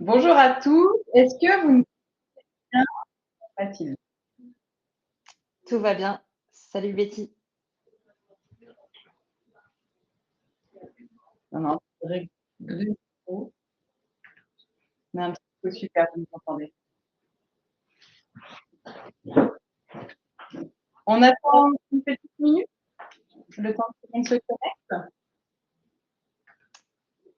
Bonjour à tous. Est-ce que vous me bien, Mathilde? Tout va bien. Salut Betty. Non, non, je règle le micro, mais un petit peu super, vous m'entendez. On attend une petite minute, le temps que tout le monde se connecte.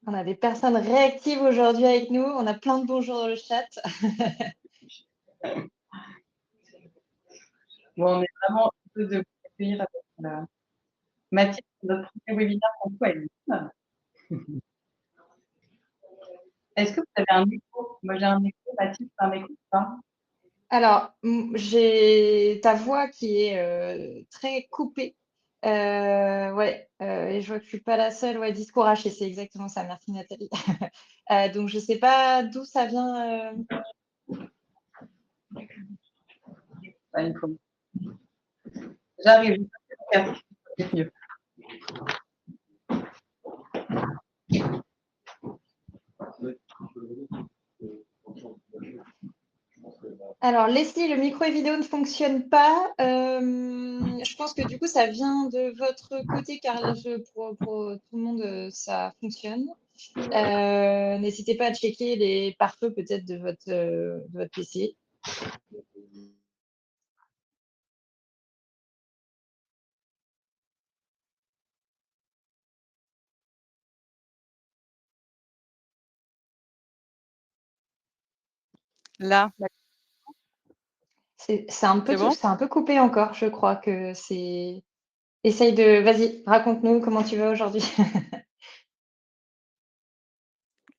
On a des personnes réactives aujourd'hui avec nous. On a plein de bonjours dans le chat. Bon, on est vraiment heureux de vous accueillir avec Mathilde, notre premier webinaire pour toi, Elise. Est-ce que vous avez un écho? Moi, j'ai un écho. Mathilde, ça m'écoute pas? Alors, j'ai ta voix qui est très coupée. Ouais, et je vois que je suis pas la seule. Ouais, discours haché, c'est exactement ça. Merci Nathalie. Donc, je sais pas d'où ça vient. Ah, il faut- J'arrive. C'est mieux. Alors, Leslie, le micro et vidéo ne fonctionne pas. Je pense que du coup, ça vient de votre côté, car pour tout le monde, ça fonctionne. N'hésitez pas à checker les pare-feux peut-être de votre PC. Là, C'est un peu c'est bon? c'est un peu coupé encore, je crois que c'est. Essaye de. Vas-y, raconte-nous comment tu vas aujourd'hui.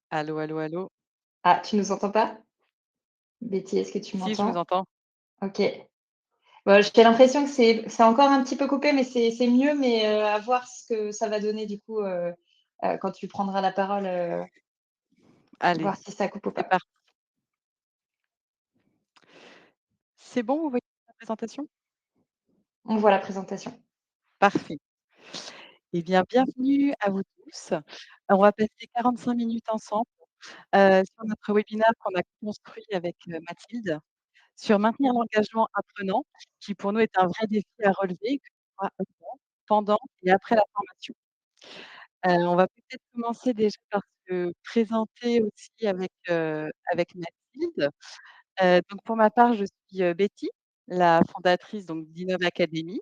Allô, allô, allô? Ah, tu nous entends pas? Betty, est-ce que tu Si, je vous m'entends? entends. Ok. Bon, j'ai l'impression que c'est encore un petit peu coupé, mais c'est mieux, mais à voir ce que ça va donner du coup quand tu prendras la parole, Allez, voir si ça coupe ou c'est pas. parti. C'est bon, vous voyez la présentation? On voit la présentation. Parfait. Eh bien, bienvenue à vous tous. On va passer 45 minutes ensemble sur notre webinaire qu'on a construit avec Mathilde sur maintenir l'engagement apprenant, qui pour nous est un vrai défi à relever, que ce soit avant, pendant et après la formation. On va peut-être commencer déjà par se présenter aussi avec Mathilde. Donc pour ma part, je suis, Betty, la fondatrice donc d'Innov Academy.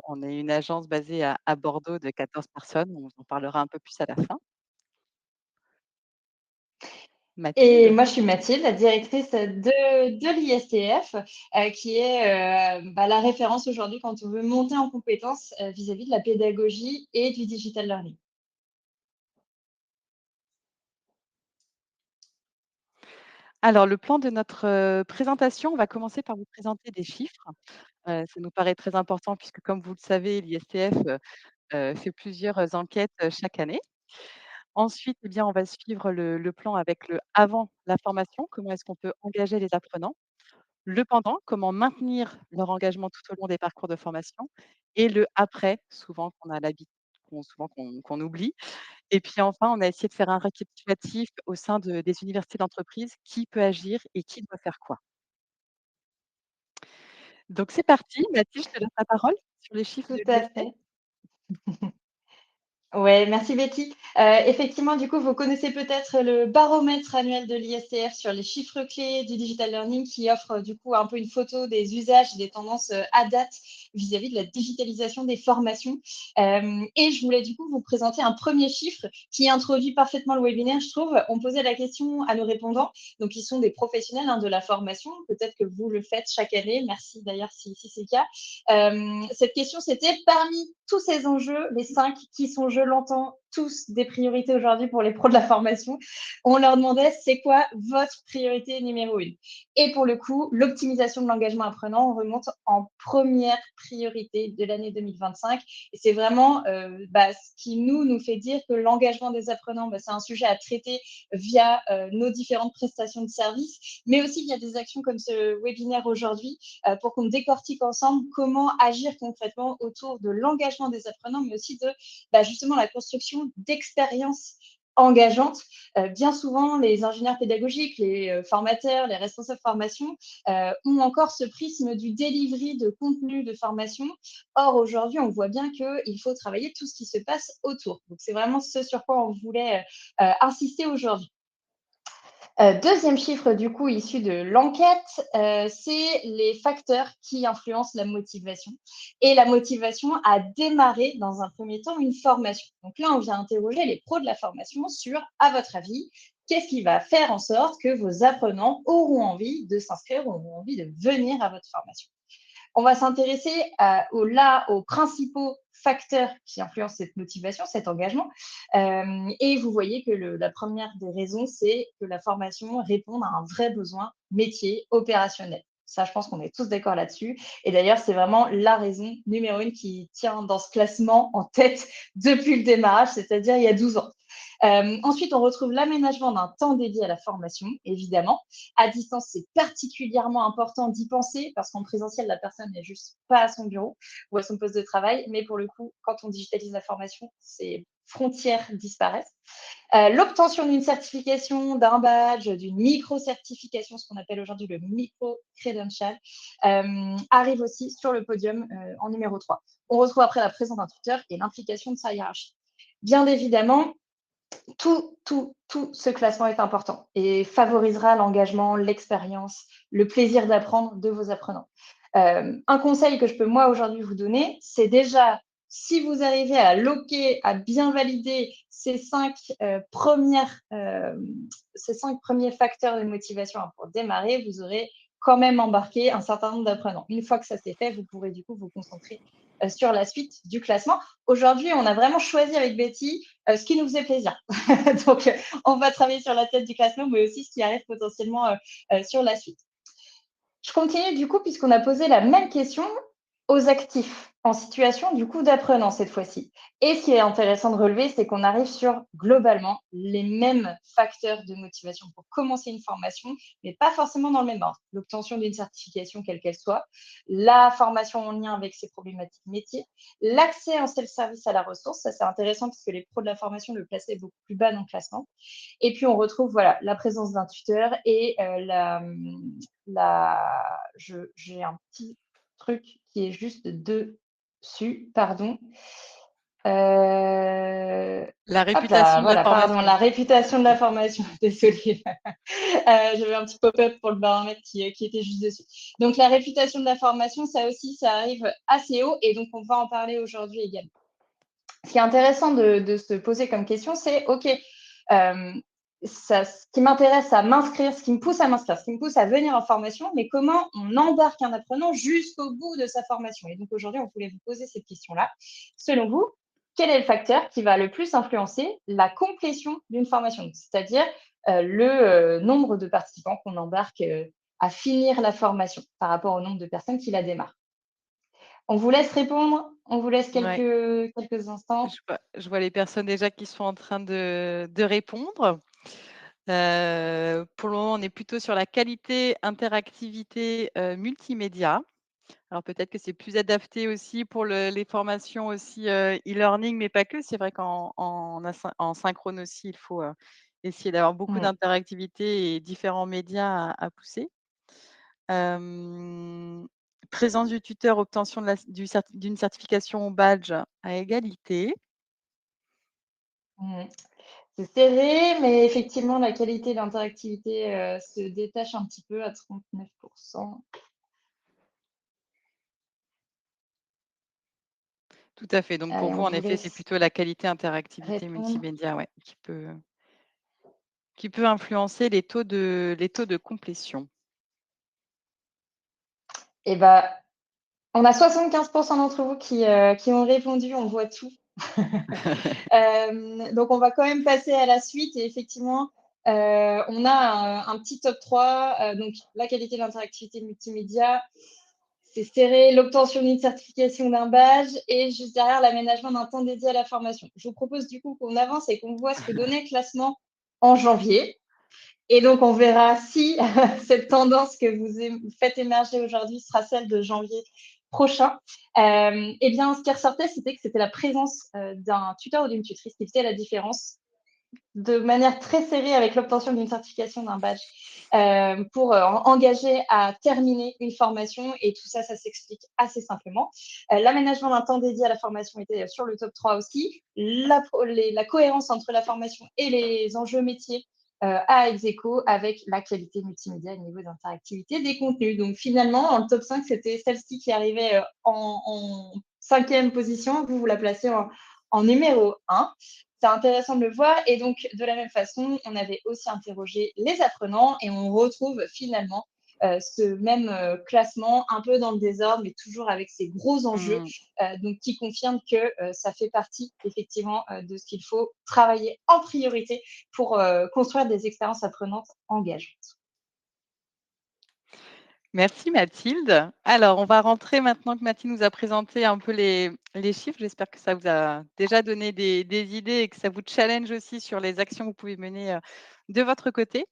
On est une agence basée à Bordeaux de 14 personnes. On vous en parlera un peu plus à la fin. Et Mathilde? moi, je suis Mathilde, la directrice de l'ISTF, qui est la référence aujourd'hui quand on veut monter en compétences vis-à-vis de la pédagogie et du digital learning. Alors le plan de notre, présentation, on va commencer par vous présenter des chiffres. Ça nous paraît très important puisque comme vous le savez, l'ISTF, fait plusieurs enquêtes, chaque année. Ensuite, eh bien, on va suivre le plan avec le avant la formation, comment est-ce qu'on peut engager les apprenants. Le pendant, comment maintenir leur engagement tout au long des parcours de formation et le après, souvent qu'on a l'habitude qu'on oublie. Et puis enfin, on a essayé de faire un récapitulatif au sein des universités d'entreprise, qui peut agir et qui doit faire quoi. Donc c'est parti, Mathilde, je te laisse la parole sur les chiffres Tout de à l'ISF. fait. Ouais, merci Betty. Effectivement, du coup, vous connaissez peut-être le baromètre annuel de l'ISTF sur les chiffres clés du digital learning qui offre du coup un peu une photo des usages et des tendances à date vis-à-vis de la digitalisation des formations. Et je voulais du coup vous présenter un premier chiffre qui introduit parfaitement le webinaire, je trouve. On posait la question à nos répondants, donc ils sont des professionnels de la formation. Peut-être que vous le faites chaque année. Merci d'ailleurs si c'est le cas. Cette question, c'était parmi tous ces enjeux, les 5 qui sont, je l'entends, tous des priorités aujourd'hui pour les pros de la formation. On leur demandait c'est quoi votre priorité numéro 1. Et pour le coup, l'optimisation de l'engagement apprenant, on remonte en première priorité de l'année 2025. Et c'est vraiment ce qui nous fait dire que l'engagement des apprenants, c'est un sujet à traiter via nos différentes prestations de services, mais aussi via des actions comme ce webinaire aujourd'hui, pour qu'on décortique ensemble comment agir concrètement autour de l'engagement des apprenants, mais aussi de justement la construction d'expériences engageante. Bien souvent, les ingénieurs pédagogiques, les formateurs, les responsables formation ont encore ce prisme du delivery de contenu de formation. Or, aujourd'hui, on voit bien qu'il faut travailler tout ce qui se passe autour. Donc, c'est vraiment ce sur quoi on voulait insister aujourd'hui. Deuxième chiffre, du coup, issu de l'enquête, c'est les facteurs qui influencent la motivation et la motivation à démarrer, dans un premier temps, une formation. Donc là, on vient interroger les pros de la formation sur, à votre avis, qu'est-ce qui va faire en sorte que vos apprenants auront envie de s'inscrire ou auront envie de venir à votre formation. On va s'intéresser aux principaux facteurs qui influencent cette motivation, cet engagement. Et vous voyez que la première des raisons, c'est que la formation répond à un vrai besoin métier opérationnel. Ça, je pense qu'on est tous d'accord là-dessus. Et d'ailleurs, c'est vraiment la raison numéro 1 qui tient dans ce classement en tête depuis le démarrage, c'est-à-dire il y a 12 ans. Ensuite, on retrouve l'aménagement d'un temps dédié à la formation, évidemment. À distance, c'est particulièrement important d'y penser parce qu'en présentiel, la personne n'est juste pas à son bureau ou à son poste de travail. Mais pour le coup, quand on digitalise la formation, ces frontières disparaissent. L'obtention d'une certification, d'un badge, d'une micro-certification, ce qu'on appelle aujourd'hui le micro-credential, arrive aussi sur le podium en numéro 3. On retrouve après la présence d'un tuteur et l'implication de sa hiérarchie. Bien évidemment, tout ce classement est important et favorisera l'engagement, l'expérience, le plaisir d'apprendre de vos apprenants. Un conseil que je peux moi aujourd'hui vous donner, c'est déjà, si vous arrivez à loquer, à bien valider ces 5 premiers facteurs de motivation pour démarrer, vous aurez quand même embarqué un certain nombre d'apprenants. Une fois que ça s'est fait, vous pourrez du coup vous concentrer sur la suite du classement. Aujourd'hui, on a vraiment choisi avec Betty ce qui nous faisait plaisir. Donc, on va travailler sur la tête du classement, mais aussi ce qui arrive potentiellement sur la suite. Je continue du coup, puisqu'on a posé la même question aux actifs en situation du coup d'apprenant cette fois-ci. Et ce qui est intéressant de relever, c'est qu'on arrive sur globalement les mêmes facteurs de motivation pour commencer une formation, mais pas forcément dans le même ordre. L'obtention d'une certification, quelle qu'elle soit, la formation en lien avec ses problématiques métiers, l'accès en self-service à la ressource, ça c'est intéressant parce que les pros de la formation le plaçaient beaucoup plus bas dans le classement. Et puis on retrouve voilà, la présence d'un tuteur et j'ai un petit truc qui est juste dessus, pardon. La Hop là, réputation de la voilà, pardon, formation. la réputation de la formation, désolée. J'avais un petit pop-up pour le baromètre qui était juste dessus. Donc, la réputation de la formation, ça aussi, ça arrive assez haut et donc on va en parler aujourd'hui également. Ce qui est intéressant de se poser comme question, c'est OK, ce qui m'intéresse à m'inscrire, ce qui me pousse à m'inscrire, ce qui me pousse à venir en formation, mais comment on embarque un apprenant jusqu'au bout de sa formation. Et donc aujourd'hui, on voulait vous poser cette question-là. Selon vous, quel est le facteur qui va le plus influencer la complétion d'une formation, c'est-à-dire le nombre de participants qu'on embarque à finir la formation par rapport au nombre de personnes qui la démarrent? On vous laisse répondre, on vous laisse Ouais, quelques instants. je vois les personnes déjà qui sont en train de répondre. Pour le moment, on est plutôt sur la qualité, interactivité, multimédia. Alors peut-être que c'est plus adapté aussi pour les formations aussi, e-learning, mais pas que. C'est vrai qu'en synchrone aussi, il faut, essayer d'avoir beaucoup Mmh. d'interactivité et différents médias à pousser. Hem, Présence du tuteur, obtention de la d'une certification au badge à égalité. Mmh. C'est serré, mais effectivement, la qualité d'interactivité se détache un petit peu à 39. Tout à fait. Donc pour Allez, vous, on en vous effet, c'est laisse plutôt la qualité, interactivité, répondre. multimédia, ouais, qui peut influencer les taux de complétion. Et bah, on a 75% d'entre vous qui ont répondu, on voit tout. Donc, on va quand même passer à la suite. Et effectivement, on a un petit top 3. Donc, la qualité de l'interactivité multimédia, c'est serré, l'obtention d'une certification d'un badge et juste derrière l'aménagement d'un temps dédié à la formation. Je vous propose du coup qu'on avance et qu'on voit ce que donnait le classement en janvier. Et donc, on verra si cette tendance que vous faites émerger aujourd'hui sera celle de janvier prochain. Eh bien, ce qui ressortait, c'était que c'était la présence d'un tuteur ou d'une tutrice qui faisait la différence de manière très serrée avec l'obtention d'une certification d'un badge pour engager à terminer une formation. Et tout ça, ça s'explique assez simplement. L'aménagement d'un temps dédié à la formation était sur le top 3 aussi. La cohérence entre la formation et les enjeux métiers à ex aequo avec la qualité multimédia et le niveau d'interactivité des contenus. Donc finalement, en top 5, c'était celle-ci qui arrivait en cinquième position. Vous la placez en numéro 1. C'est intéressant de le voir. Et donc, de la même façon, on avait aussi interrogé les apprenants et on retrouve finalement ce même classement un peu dans le désordre, mais toujours avec ces gros enjeux, Mmh. donc qui confirme que ça fait partie effectivement de ce qu'il faut travailler en priorité pour construire des expériences apprenantes engageantes. Merci Mathilde. Alors, on va rentrer maintenant que Mathilde nous a présenté un peu les chiffres. J'espère que ça vous a déjà donné des idées et que ça vous challenge aussi sur les actions que vous pouvez mener de votre côté.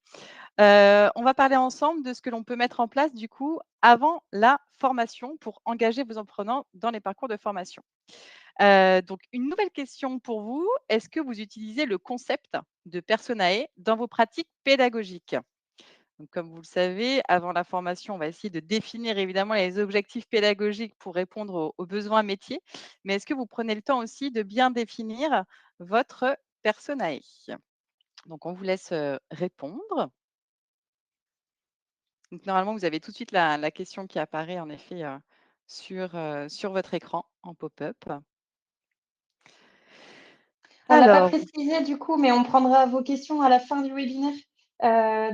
On va parler ensemble de ce que l'on peut mettre en place du coup avant la formation pour engager vos apprenants dans les parcours de formation. Donc, une nouvelle question pour vous. Est-ce que vous utilisez le concept de Personae dans vos pratiques pédagogiques? Donc, comme vous le savez, avant la formation, on va essayer de définir évidemment les objectifs pédagogiques pour répondre aux besoins métiers. Mais est-ce que vous prenez le temps aussi de bien définir votre Personae? Donc, on vous laisse répondre. Donc, normalement, vous avez tout de suite la question qui apparaît en effet sur votre écran en pop-up. On l'a pas Alors, précisé du coup, mais on prendra vos questions à la fin du webinaire.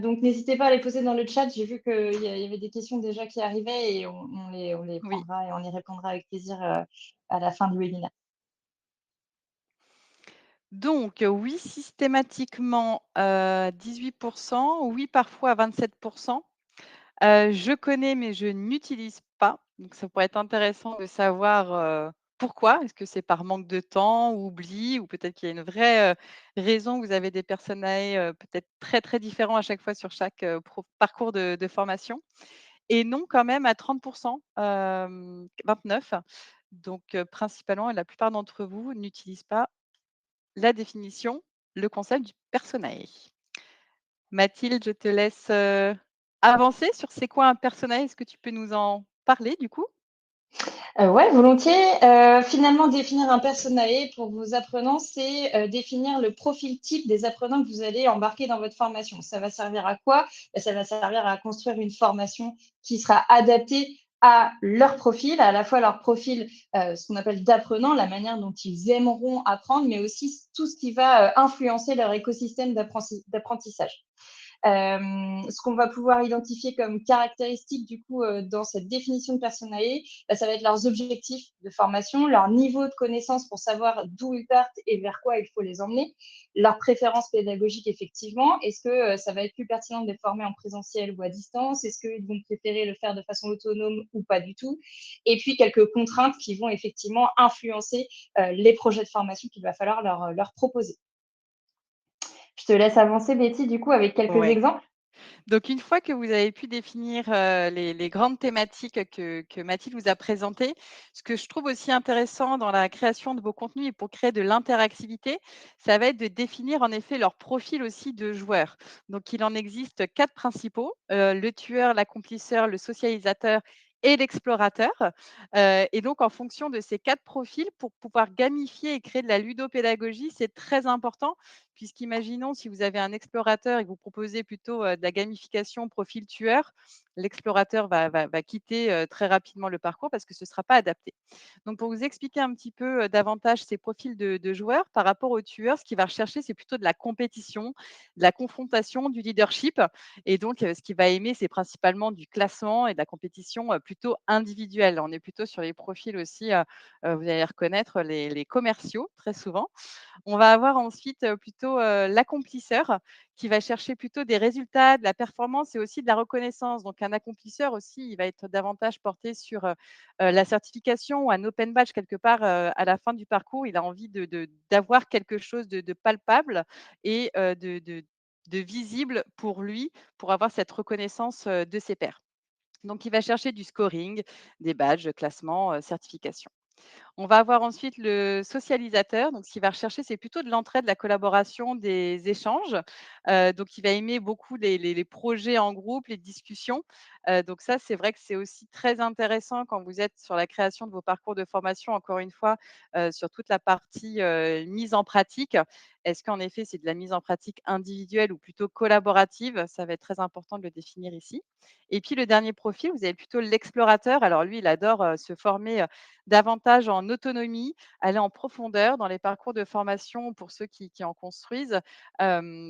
Donc n'hésitez pas à les poser dans le chat. J'ai vu qu'il y avait des questions déjà qui arrivaient et on les oui. prendra et on y répondra avec plaisir à la fin du webinaire. Donc, oui, systématiquement, 18, oui, parfois 27. Je connais, mais je n'utilise pas. Donc ça pourrait être intéressant de savoir, pourquoi. Est-ce que c'est par manque de temps, ou oubli, ou peut-être qu'il y a une vraie, raison? Vous avez des personae, peut-être très, très différents à chaque fois sur chaque, parcours de formation. Et non, quand même à 30, 29. Donc, principalement, la plupart d'entre vous n'utilisent pas la définition, le concept du personae. Mathilde, je te laisse, avancer sur c'est quoi un personae. Est-ce que tu peux nous en parler du coup? Ouais, volontiers. Finalement, définir un personae pour vos apprenants, c'est définir le profil type des apprenants que vous allez embarquer dans votre formation. Ça va servir à quoi? Ça va servir à construire une formation qui sera adaptée à leur profil, à la fois leur profil, ce qu'on appelle d'apprenants, la manière dont ils aimeront apprendre, mais aussi tout ce qui va influencer leur écosystème d'apprentissage. Ce qu'on va pouvoir identifier comme caractéristiques du coup dans cette définition de Personae, ça va être leurs objectifs de formation, leur niveau de connaissance pour savoir d'où ils partent et vers quoi il faut les emmener, leurs préférences pédagogiques effectivement. Est-ce que ça va être plus pertinent de les former en présentiel ou à distance? Est-ce qu'ils vont préférer le faire de façon autonome ou pas du tout? Et puis quelques contraintes qui vont effectivement influencer les projets de formation qu'il va falloir leur proposer. Je te laisse avancer, Betty, du coup, avec quelques Ouais. exemples. Donc une fois que vous avez pu définir, les grandes thématiques que Mathilde vous a présentées, ce que je trouve aussi intéressant dans la création de vos contenus et pour créer de l'interactivité, ça va être de définir en effet leur profil aussi de joueurs. Donc il en existe 4 principaux, le tueur, l'accomplisseur, le socialisateur et l'explorateur. Et donc en fonction de ces 4 profils, pour pouvoir gamifier et créer de la ludopédagogie, c'est très important. Puisqu'imaginons, si vous avez un explorateur et que vous proposez plutôt, de la gamification profil tueur, l'explorateur va quitter, très rapidement le parcours parce que ce ne sera pas adapté. Donc pour vous expliquer un petit peu, davantage ces profils de joueurs par rapport au tueur, ce qu'il va rechercher, c'est plutôt de la compétition, de la confrontation, du leadership. Et donc, ce qu'il va aimer, c'est principalement du classement et de la compétition, plutôt individuelle. On est plutôt sur les profils aussi, vous allez reconnaître les commerciaux très souvent. On va avoir ensuite, plutôt, l'accomplisseur qui va chercher plutôt des résultats, de la performance et aussi de la reconnaissance. Donc un accomplisseur aussi, il va être davantage porté sur, la certification ou un open badge quelque part, à la fin du parcours. Il a envie d'avoir quelque chose de palpable et de visible pour lui, pour avoir cette reconnaissance, de ses pairs. Donc il va chercher du scoring, des badges, classements, certifications. On va avoir ensuite le socialisateur, donc ce qu'il va rechercher, c'est plutôt de l'entraide, de la collaboration, des échanges. Donc il va aimer beaucoup les projets en groupe, les discussions. Donc ça, c'est vrai que c'est aussi très intéressant quand vous êtes sur la création de vos parcours de formation, encore une fois, sur toute la partie, mise en pratique. Est-ce qu'en effet, c'est de la mise en pratique individuelle ou plutôt collaborative? Ça va être très important de le définir ici. Et puis le dernier profil, vous avez plutôt l'explorateur. Alors lui, il adore, se former, davantage en autonomie, aller en profondeur dans les parcours de formation pour ceux qui en construisent.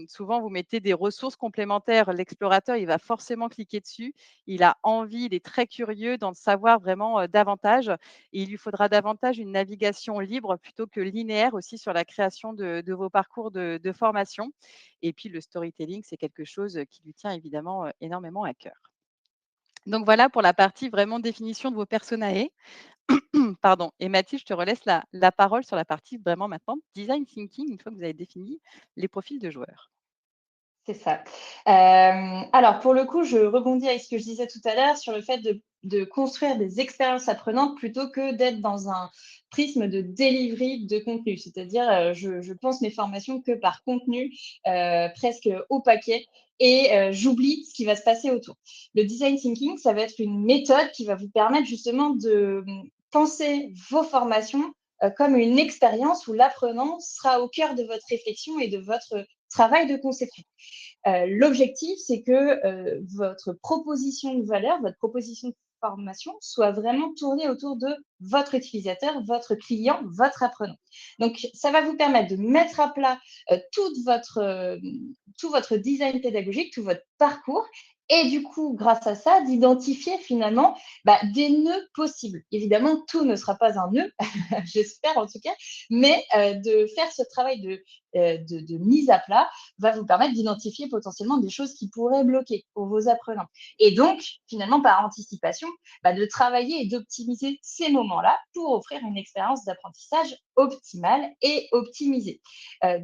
Souvent, vous mettez des ressources complémentaires. L'explorateur, il va forcément cliquer dessus. Il a envie, il est très curieux d'en savoir vraiment, davantage et il lui faudra davantage une navigation libre plutôt que linéaire aussi sur la création de vos parcours de formation et puis le storytelling, c'est quelque chose, qui lui tient évidemment, énormément à cœur. Donc voilà pour la partie vraiment définition de vos personae. Pardon et Mathilde, je te relaisse la parole sur la partie vraiment maintenant design thinking, une fois que vous avez défini les profils de joueurs. C'est ça. Alors pour le coup, je rebondis avec ce que je disais tout à l'heure sur le fait de construire des expériences apprenantes plutôt que d'être dans un prisme de delivery de contenu. C'est-à-dire, je pense mes formations que par contenu, presque au paquet et j'oublie ce qui va se passer autour. Le design thinking, ça va être une méthode qui va vous permettre justement de, penser vos formations, comme une expérience où l'apprenant sera au cœur de votre réflexion et de votre travail de conception. L'objectif, c'est que votre proposition de valeur, votre proposition de formation soit vraiment tournée autour de votre utilisateur, votre client, votre apprenant. Donc, ça va vous permettre de mettre à plat tout votre design pédagogique, tout votre parcours. Et du coup, grâce à ça, d'identifier finalement des nœuds possibles. Évidemment, tout ne sera pas un nœud, j'espère en tout cas, mais de faire ce travail de mise à plat va vous permettre d'identifier potentiellement des choses qui pourraient bloquer pour vos apprenants. Et donc, finalement, par anticipation, de travailler et d'optimiser ces moments-là pour offrir une expérience d'apprentissage optimale et optimisée.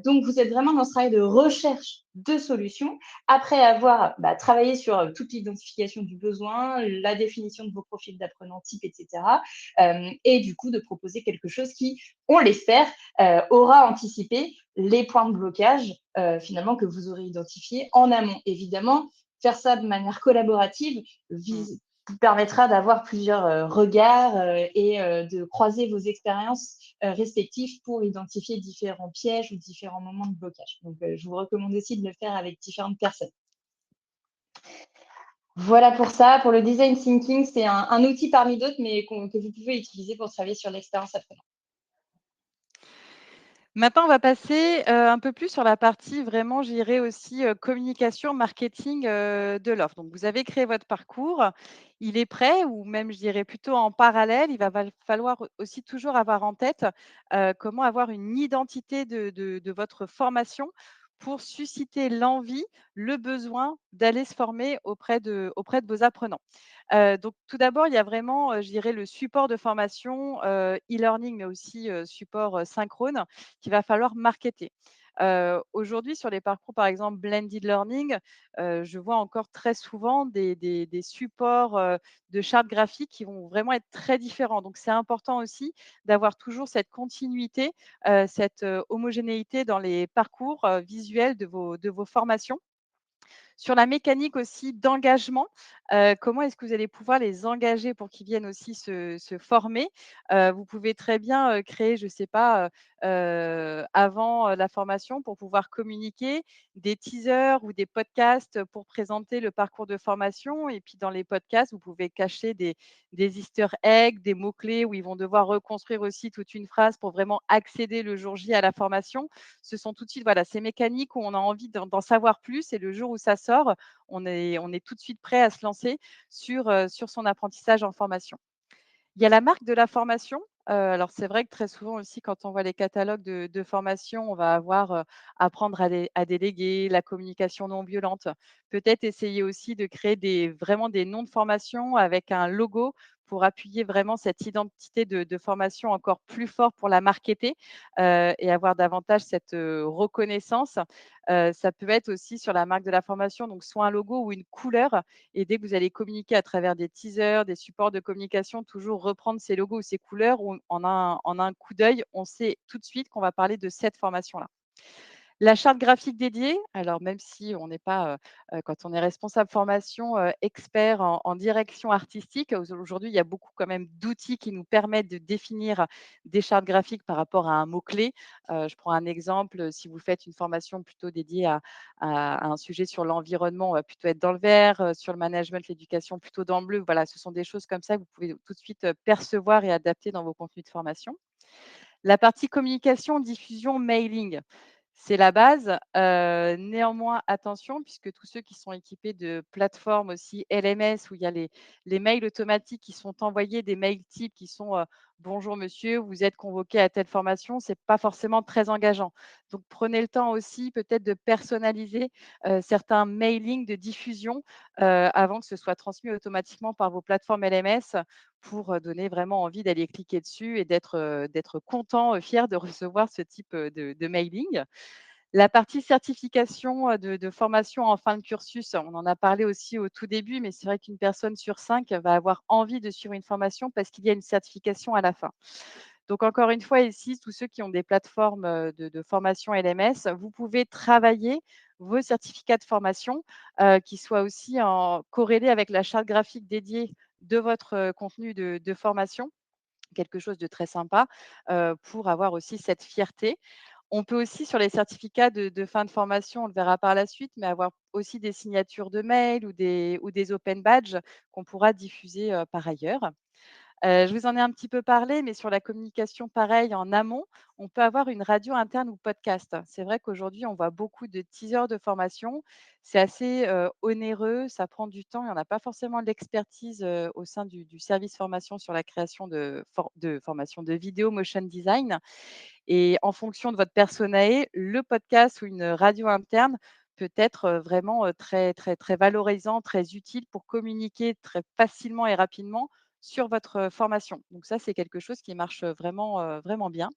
Donc, vous êtes vraiment dans ce travail de recherche de solutions après avoir travaillé sur toute l'identification du besoin, la définition de vos profils d'apprenants type, etc. Et du coup, de proposer quelque chose qui, on l'espère, aura anticipé les points de blocage finalement que vous aurez identifiés en amont. Évidemment, faire ça de manière collaborative Mmh. vous permettra d'avoir plusieurs regards et de croiser vos expériences respectives pour identifier différents pièges ou différents moments de blocage. Donc, je vous recommande aussi de le faire avec différentes personnes. Voilà pour ça. Pour le design thinking, c'est un outil parmi d'autres, mais que vous pouvez utiliser pour travailler sur l'expérience apprenante. Maintenant, on va passer, un peu plus sur la partie vraiment, je dirais aussi, communication, marketing, de l'offre. Donc vous avez créé votre parcours, il est prêt ou même je dirais plutôt en parallèle, il va falloir aussi toujours avoir en tête, comment avoir une identité de votre formation pour susciter l'envie, le besoin d'aller se former auprès de vos apprenants. Donc tout d'abord, il y a vraiment, je dirais le support de formation, e-learning, mais aussi, support, synchrone qu'il va falloir marketer. Aujourd'hui, sur les parcours, par exemple, blended learning, je vois encore très souvent des supports, de chartes graphiques qui vont vraiment être très différents. Donc c'est important aussi d'avoir toujours cette continuité, cette, homogénéité dans les parcours, visuels de vos formations. Sur la mécanique aussi d'engagement, comment est-ce que vous allez pouvoir les engager pour qu'ils viennent aussi se former? Vous pouvez très bien, créer, je ne sais pas, avant, la formation pour pouvoir communiquer des teasers ou des podcasts pour présenter le parcours de formation et puis dans les podcasts, vous pouvez cacher des easter eggs, des mots-clés où ils vont devoir reconstruire aussi toute une phrase pour vraiment accéder le jour J à la formation. Ce sont tout de suite, voilà, ces mécaniques où on a envie d'en savoir plus et le jour où ça sort, on est tout de suite prêt à se lancer sur son apprentissage en formation. Il y a la marque de la formation. Alors c'est vrai que très souvent aussi quand on voit les catalogues de formation, on va avoir, apprendre à déléguer, la communication non violente. Peut-être essayer aussi de créer vraiment des noms de formation avec un logo pour appuyer vraiment cette identité de formation encore plus fort pour la marketer, et avoir davantage cette, reconnaissance. Ça peut être aussi sur la marque de la formation, donc soit un logo ou une couleur et dès que vous allez communiquer à travers des teasers, des supports de communication, toujours reprendre ces logos ou ces couleurs où en un coup d'œil, on sait tout de suite qu'on va parler de cette formation-là. La charte graphique dédiée, alors même si on n'est pas, quand on est responsable formation, expert en direction artistique, aujourd'hui, il y a beaucoup quand même d'outils qui nous permettent de définir des chartes graphiques par rapport à un mot-clé. Je prends un exemple, si vous faites une formation plutôt dédiée à un sujet sur l'environnement, on va plutôt être dans le vert, sur le management, l'éducation, plutôt dans le bleu. Voilà, ce sont des choses comme ça que vous pouvez tout de suite, percevoir et adapter dans vos contenus de formation. La partie communication, diffusion, mailing, c'est la base. Néanmoins, attention, puisque tous ceux qui sont équipés de plateformes aussi LMS où il y a les mails automatiques qui sont envoyés, des mails types qui sont, «Bonjour monsieur, vous êtes convoqué à telle formation», c'est pas forcément très engageant. Donc prenez le temps aussi peut-être de personnaliser, certains mailings de diffusion, avant que ce soit transmis automatiquement par vos plateformes LMS pour, donner vraiment envie d'aller cliquer dessus et d'être content, fier de recevoir ce type, de mailing. La partie certification, de formation en fin de cursus, on en a parlé aussi au tout début, mais c'est vrai qu'une personne sur 5 va avoir envie de suivre une formation parce qu'il y a une certification à la fin. Donc encore une fois ici, tous ceux qui ont des plateformes, de formation LMS, vous pouvez travailler vos certificats de formation, qui soient aussi en corrélés avec la charte graphique dédiée de votre, contenu de formation, quelque chose de très sympa, pour avoir aussi cette fierté. On peut aussi sur les certificats de fin de formation, on le verra par la suite, mais avoir aussi des signatures de mail ou des open badges qu'on pourra diffuser, par ailleurs. Je vous en ai un petit peu parlé, mais sur la communication, pareil, en amont, on peut avoir une radio interne ou podcast. C'est vrai qu'aujourd'hui, on voit beaucoup de teasers de formation. C'est assez, onéreux, ça prend du temps et on n'a pas forcément de l'expertise, au sein du service formation sur la création de formation de vidéos motion design et en fonction de votre personae, le podcast ou une radio interne peut être, vraiment, très, très, très valorisant, très utile pour communiquer très facilement et rapidement sur votre, formation. Donc ça, c'est quelque chose qui marche, vraiment, vraiment bien.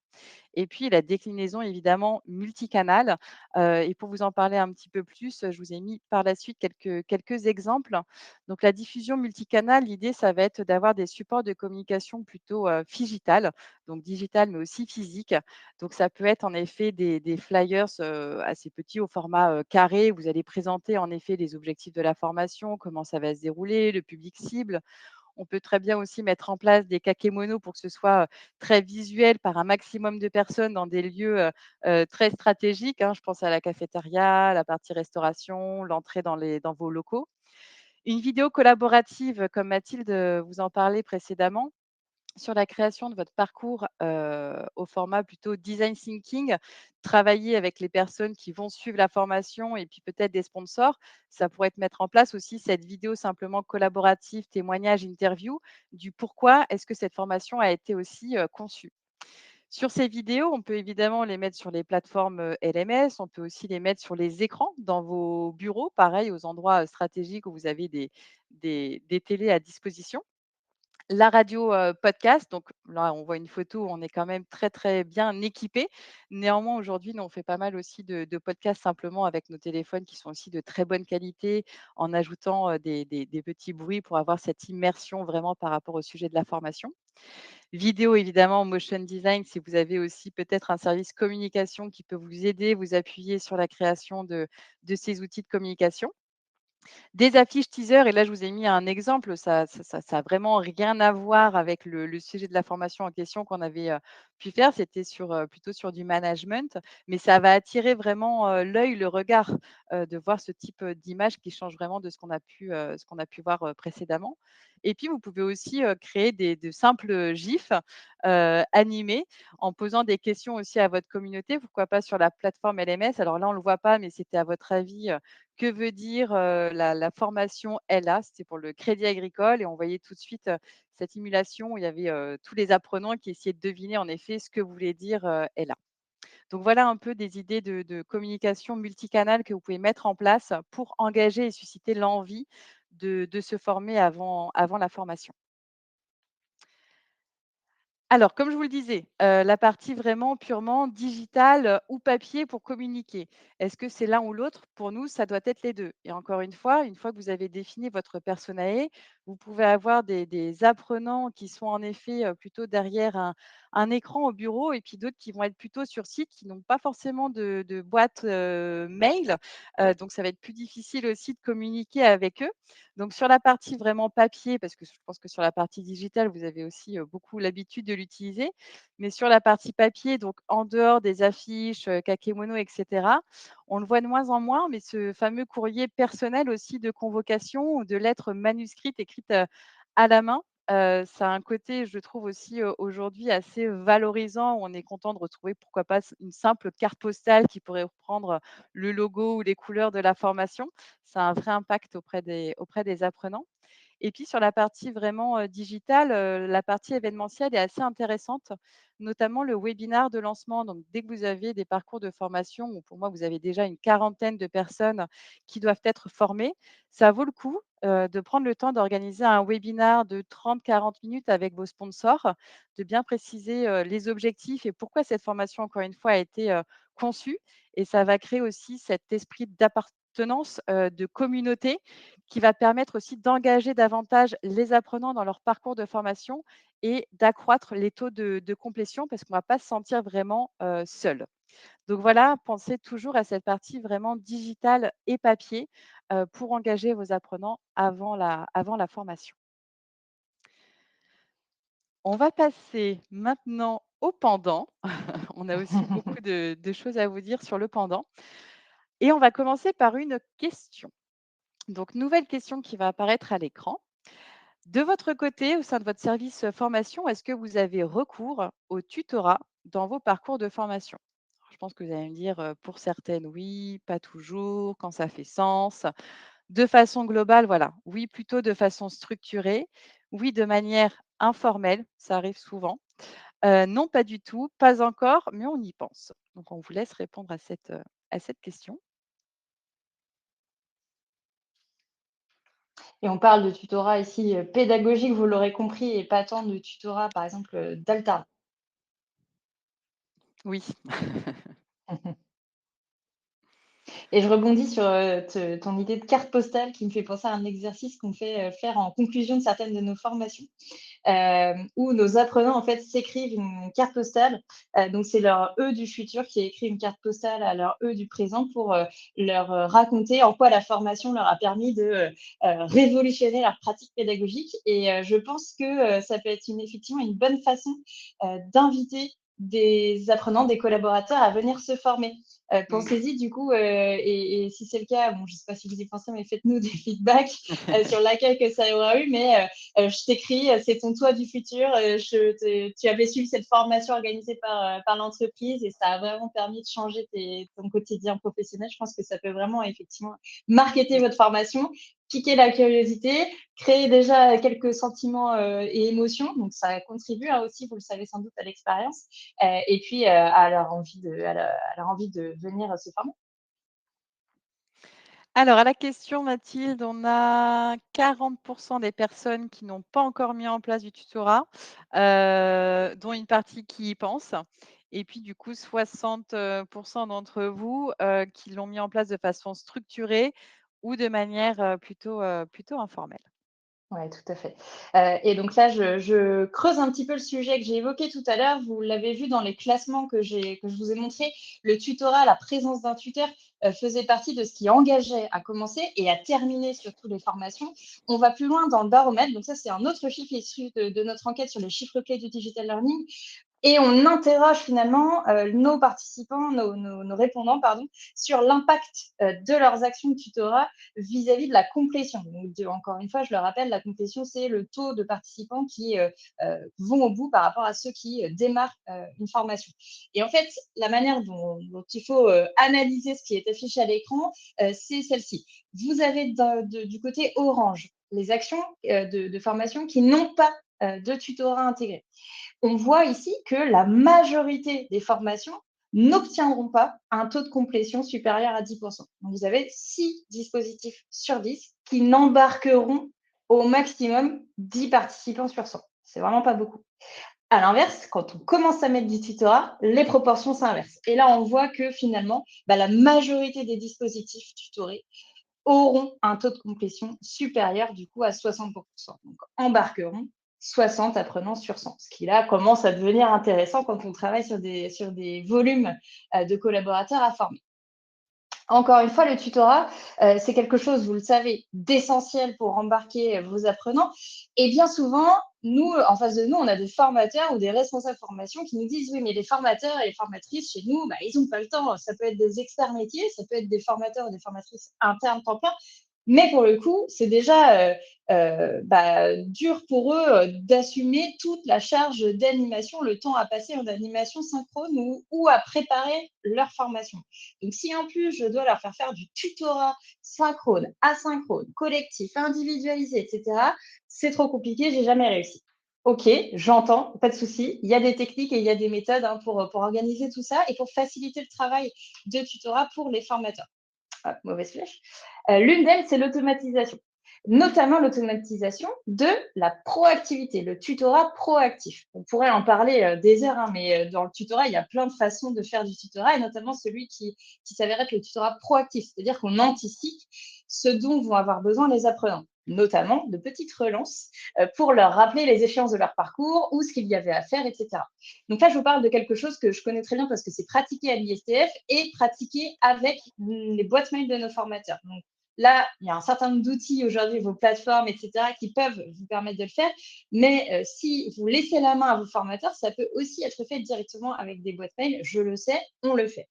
Et puis la déclinaison évidemment multicanal, et pour vous en parler un petit peu plus, je vous ai mis par la suite quelques exemples. Donc la diffusion multicanal, l'idée ça va être d'avoir des supports de communication plutôt, phygital, donc digital mais aussi physique. Donc ça peut être en effet des flyers, assez petits au format, carré. Vous allez présenter en effet les objectifs de la formation, comment ça va se dérouler, le public cible. On peut très bien aussi mettre en place des kakémonos pour que ce soit, très visuel par un maximum de personnes dans des lieux, très stratégiques, hein. Je pense à la cafétéria, la partie restauration, l'entrée dans vos locaux. Une vidéo collaborative, comme Mathilde, vous en parlait précédemment, sur la création de votre parcours, au format plutôt design thinking, travailler avec les personnes qui vont suivre la formation et puis peut-être des sponsors. Ça pourrait être mettre en place aussi cette vidéo simplement collaborative, témoignage, interview, du pourquoi est-ce que cette formation a été aussi, conçue. Sur ces vidéos, on peut évidemment les mettre sur les plateformes, LMS, on peut aussi les mettre sur les écrans dans vos bureaux, pareil aux endroits, stratégiques où vous avez des télés à disposition. La radio, podcast, donc là, on voit une photo où on est quand même très, très bien équipé. Néanmoins, aujourd'hui, nous, on fait pas mal aussi de podcasts simplement avec nos téléphones qui sont aussi de très bonne qualité, en ajoutant, des petits bruits pour avoir cette immersion vraiment par rapport au sujet de la formation. Vidéo, évidemment, motion design, si vous avez aussi peut-être un service communication qui peut vous aider, vous appuyer sur la création de ces outils de communication. Des affiches teaser et là, je vous ai mis un exemple, ça a vraiment rien à voir avec le sujet de la formation en question qu'on avait, pu faire. C'était sur, plutôt sur du management, mais ça va attirer vraiment, l'œil, le regard, de voir ce type, d'image qui change vraiment de ce qu'on a pu voir, précédemment et puis vous pouvez aussi, créer de simples gifs, animés en posant des questions aussi à votre communauté, pourquoi pas sur la plateforme LMS. Alors là, on ne le voit pas, mais c'était à votre avis, que veut dire, la formation ELA? C'était pour le Crédit Agricole et on voyait tout de suite, cette émulation où il y avait, tous les apprenants qui essayaient de deviner en effet ce que voulait dire, ELA. Donc voilà un peu des idées de communication multicanal que vous pouvez mettre en place pour engager et susciter l'envie de se former avant la formation. Alors, comme je vous le disais, la partie vraiment purement digitale, ou papier pour communiquer. Est-ce que c'est l'un ou l'autre? Pour nous, ça doit être les 2. Et encore une fois que vous avez défini votre personae, vous pouvez avoir des apprenants qui sont en effet, plutôt derrière un écran au bureau et puis d'autres qui vont être plutôt sur site, qui n'ont pas forcément de boîte, mail. Donc ça va être plus difficile aussi de communiquer avec eux. Donc sur la partie vraiment papier, parce que je pense que sur la partie digitale, vous avez aussi, beaucoup l'habitude de l'utiliser. Mais sur la partie papier, donc en dehors des affiches, kakémono et cetera, on le voit de moins en moins, mais ce fameux courrier personnel aussi de convocation ou de lettres manuscrites écrites, à la main, ça a un côté, je trouve aussi, aujourd'hui assez valorisant. Où on est content de retrouver, pourquoi pas, une simple carte postale qui pourrait reprendre, le logo ou les couleurs de la formation. Ça a un vrai impact auprès des apprenants. Et puis sur la partie vraiment, digitale, la partie événementielle est assez intéressante, notamment le webinar de lancement. Donc dès que vous avez des parcours de formation où pour moi vous avez déjà une quarantaine de personnes qui doivent être formées, ça vaut le coup, de prendre le temps d'organiser un webinar de 30-40 minutes avec vos sponsors, de bien préciser, les objectifs et pourquoi cette formation encore une fois a été, conçue, et ça va créer aussi cet esprit d'appartenance, de communauté qui va permettre aussi d'engager davantage les apprenants dans leur parcours de formation et d'accroître les taux de complétion parce qu'on ne va pas se sentir vraiment, seul. Donc voilà, pensez toujours à cette partie vraiment digitale et papier, pour engager vos apprenants avant la formation. On va passer maintenant au pendant. On a aussi beaucoup de choses à vous dire sur le pendant et on va commencer par une question. Donc nouvelle question qui va apparaître à l'écran. De votre côté, au sein de votre service, formation, est-ce que vous avez recours au tutorat dans vos parcours de formation? Alors, je pense que vous allez me dire, pour certaines oui, pas toujours, quand ça fait sens. De façon globale, voilà, oui, plutôt de façon structurée, oui, de manière informelle, ça arrive souvent. Non, pas du tout, pas encore, mais on y pense. Donc on vous laisse répondre à cette question. Et on parle de tutorat ici, pédagogique, vous l'aurez compris, et pas tant de tutorat, par exemple, d'alternance. Oui. Et je rebondis sur, ton idée de carte postale qui me fait penser à un exercice qu'on fait, faire en conclusion de certaines de nos formations, où nos apprenants, en fait, s'écrivent une carte postale. Donc c'est leur eux du futur qui écrit une carte postale à leur eux du présent pour, leur, raconter en quoi la formation leur a permis de, révolutionner leur pratique pédagogique. Et je pense que, ça peut être effectivement une bonne façon, d'inviter des apprenants, des collaborateurs à venir se former. Mmh. Pensez-y du coup, et si c'est le cas, bon, je ne sais pas si vous y pensez, mais faites-nous des feedbacks, sur l'accueil que ça aura eu. Mais je t'écris, c'est ton toi du futur. Tu avais suivi cette formation organisée par l'entreprise et ça a vraiment permis de changer ton quotidien professionnel. Je pense que ça peut vraiment effectivement marketer Mmh. votre formation, piquer la curiosité, créer déjà quelques sentiments et émotions. Donc ça contribue aussi, vous le savez sans doute, à l'expérience. Et puis à leur envie de venir se former. Alors, à la question, Mathilde, on a 40 des personnes qui n'ont pas encore mis en place du tutorat, dont une partie qui y pense. Et puis, du coup, 60 d'entre vous, qui l'ont mis en place de façon structurée ou de manière, plutôt informelle. Ouais, tout à fait. Et donc là, je creuse un petit peu le sujet que j'ai évoqué tout à l'heure. Vous l'avez vu dans les classements que je vous ai montrés. Le tutorat, la présence d'un tuteur, faisait partie de ce qui engageait à commencer et à terminer surtout les formations. On va plus loin dans le baromètre. Donc ça, c'est un autre chiffre issu de notre enquête sur les chiffres clés du digital learning. Et on interroge finalement, nos participants, nos répondants, pardon, sur l'impact, de leurs actions de tutorat vis-à-vis de la complétion. Donc encore une fois, je le rappelle, la complétion, c'est le taux de participants qui, vont au bout par rapport à ceux qui, démarrent, une formation. Et en fait, la manière dont il faut, analyser ce qui est affiché à l'écran, c'est celle-ci. Vous avez du côté orange les actions, de formation qui n'ont pas, de tutorat intégré. On voit ici que la majorité des formations n'obtiendront pas un taux de complétion supérieur à 10. Donc, vous avez 6 dispositifs sur 10 qui n'embarqueront au maximum 10 participants sur 100. C'est vraiment pas beaucoup. À l'inverse, quand on commence à mettre du tutorat, les proportions s'inversent. Et là, on voit que finalement, la majorité des dispositifs tutorés auront un taux de complétion supérieur du coup à 60%. Donc, embarqueront 60 apprenants sur 100, ce qui là commence à devenir intéressant quand on travaille sur des volumes de collaborateurs à former. Encore une fois, le tutorat, c'est quelque chose, vous le savez, d'essentiel pour embarquer vos apprenants. Et bien souvent, nous, en face de nous, on a des formateurs ou des responsables formation qui nous disent: oui, mais les formateurs et les formatrices chez nous, ils n'ont pas le temps. Ça peut être des experts métiers, ça peut être des formateurs ou des formatrices internes temps plein. Mais pour le coup, c'est déjà dur pour eux d'assumer toute la charge d'animation, le temps à passer en animation synchrone ou à préparer leur formation. Donc, si en plus, je dois leur faire du tutorat synchrone, asynchrone, collectif, individualisé, etc., c'est trop compliqué, j'ai jamais réussi. Ok, j'entends, pas de souci. Il y a des techniques et il y a des méthodes pour organiser tout ça et pour faciliter le travail de tutorat pour les formateurs. Ah, mauvaise flèche. L'une d'elles, c'est l'automatisation, notamment l'automatisation de la proactivité, le tutorat proactif. On pourrait en parler des heures, mais dans le tutorat, il y a plein de façons de faire du tutorat, et notamment celui qui s'avère être le tutorat proactif, c'est-à-dire qu'on anticipe ce dont vont avoir besoin les apprenants, notamment de petites relances pour leur rappeler les échéances de leur parcours ou ce qu'il y avait à faire, etc. Donc là, je vous parle de quelque chose que je connais très bien parce que c'est pratiqué à l'ISTF et pratiqué avec les boîtes mail de nos formateurs. Donc là, il y a un certain nombre d'outils aujourd'hui, vos plateformes, etc., qui peuvent vous permettre de le faire. Mais si vous laissez la main à vos formateurs, ça peut aussi être fait directement avec des boîtes mail. Je le sais, on le fait.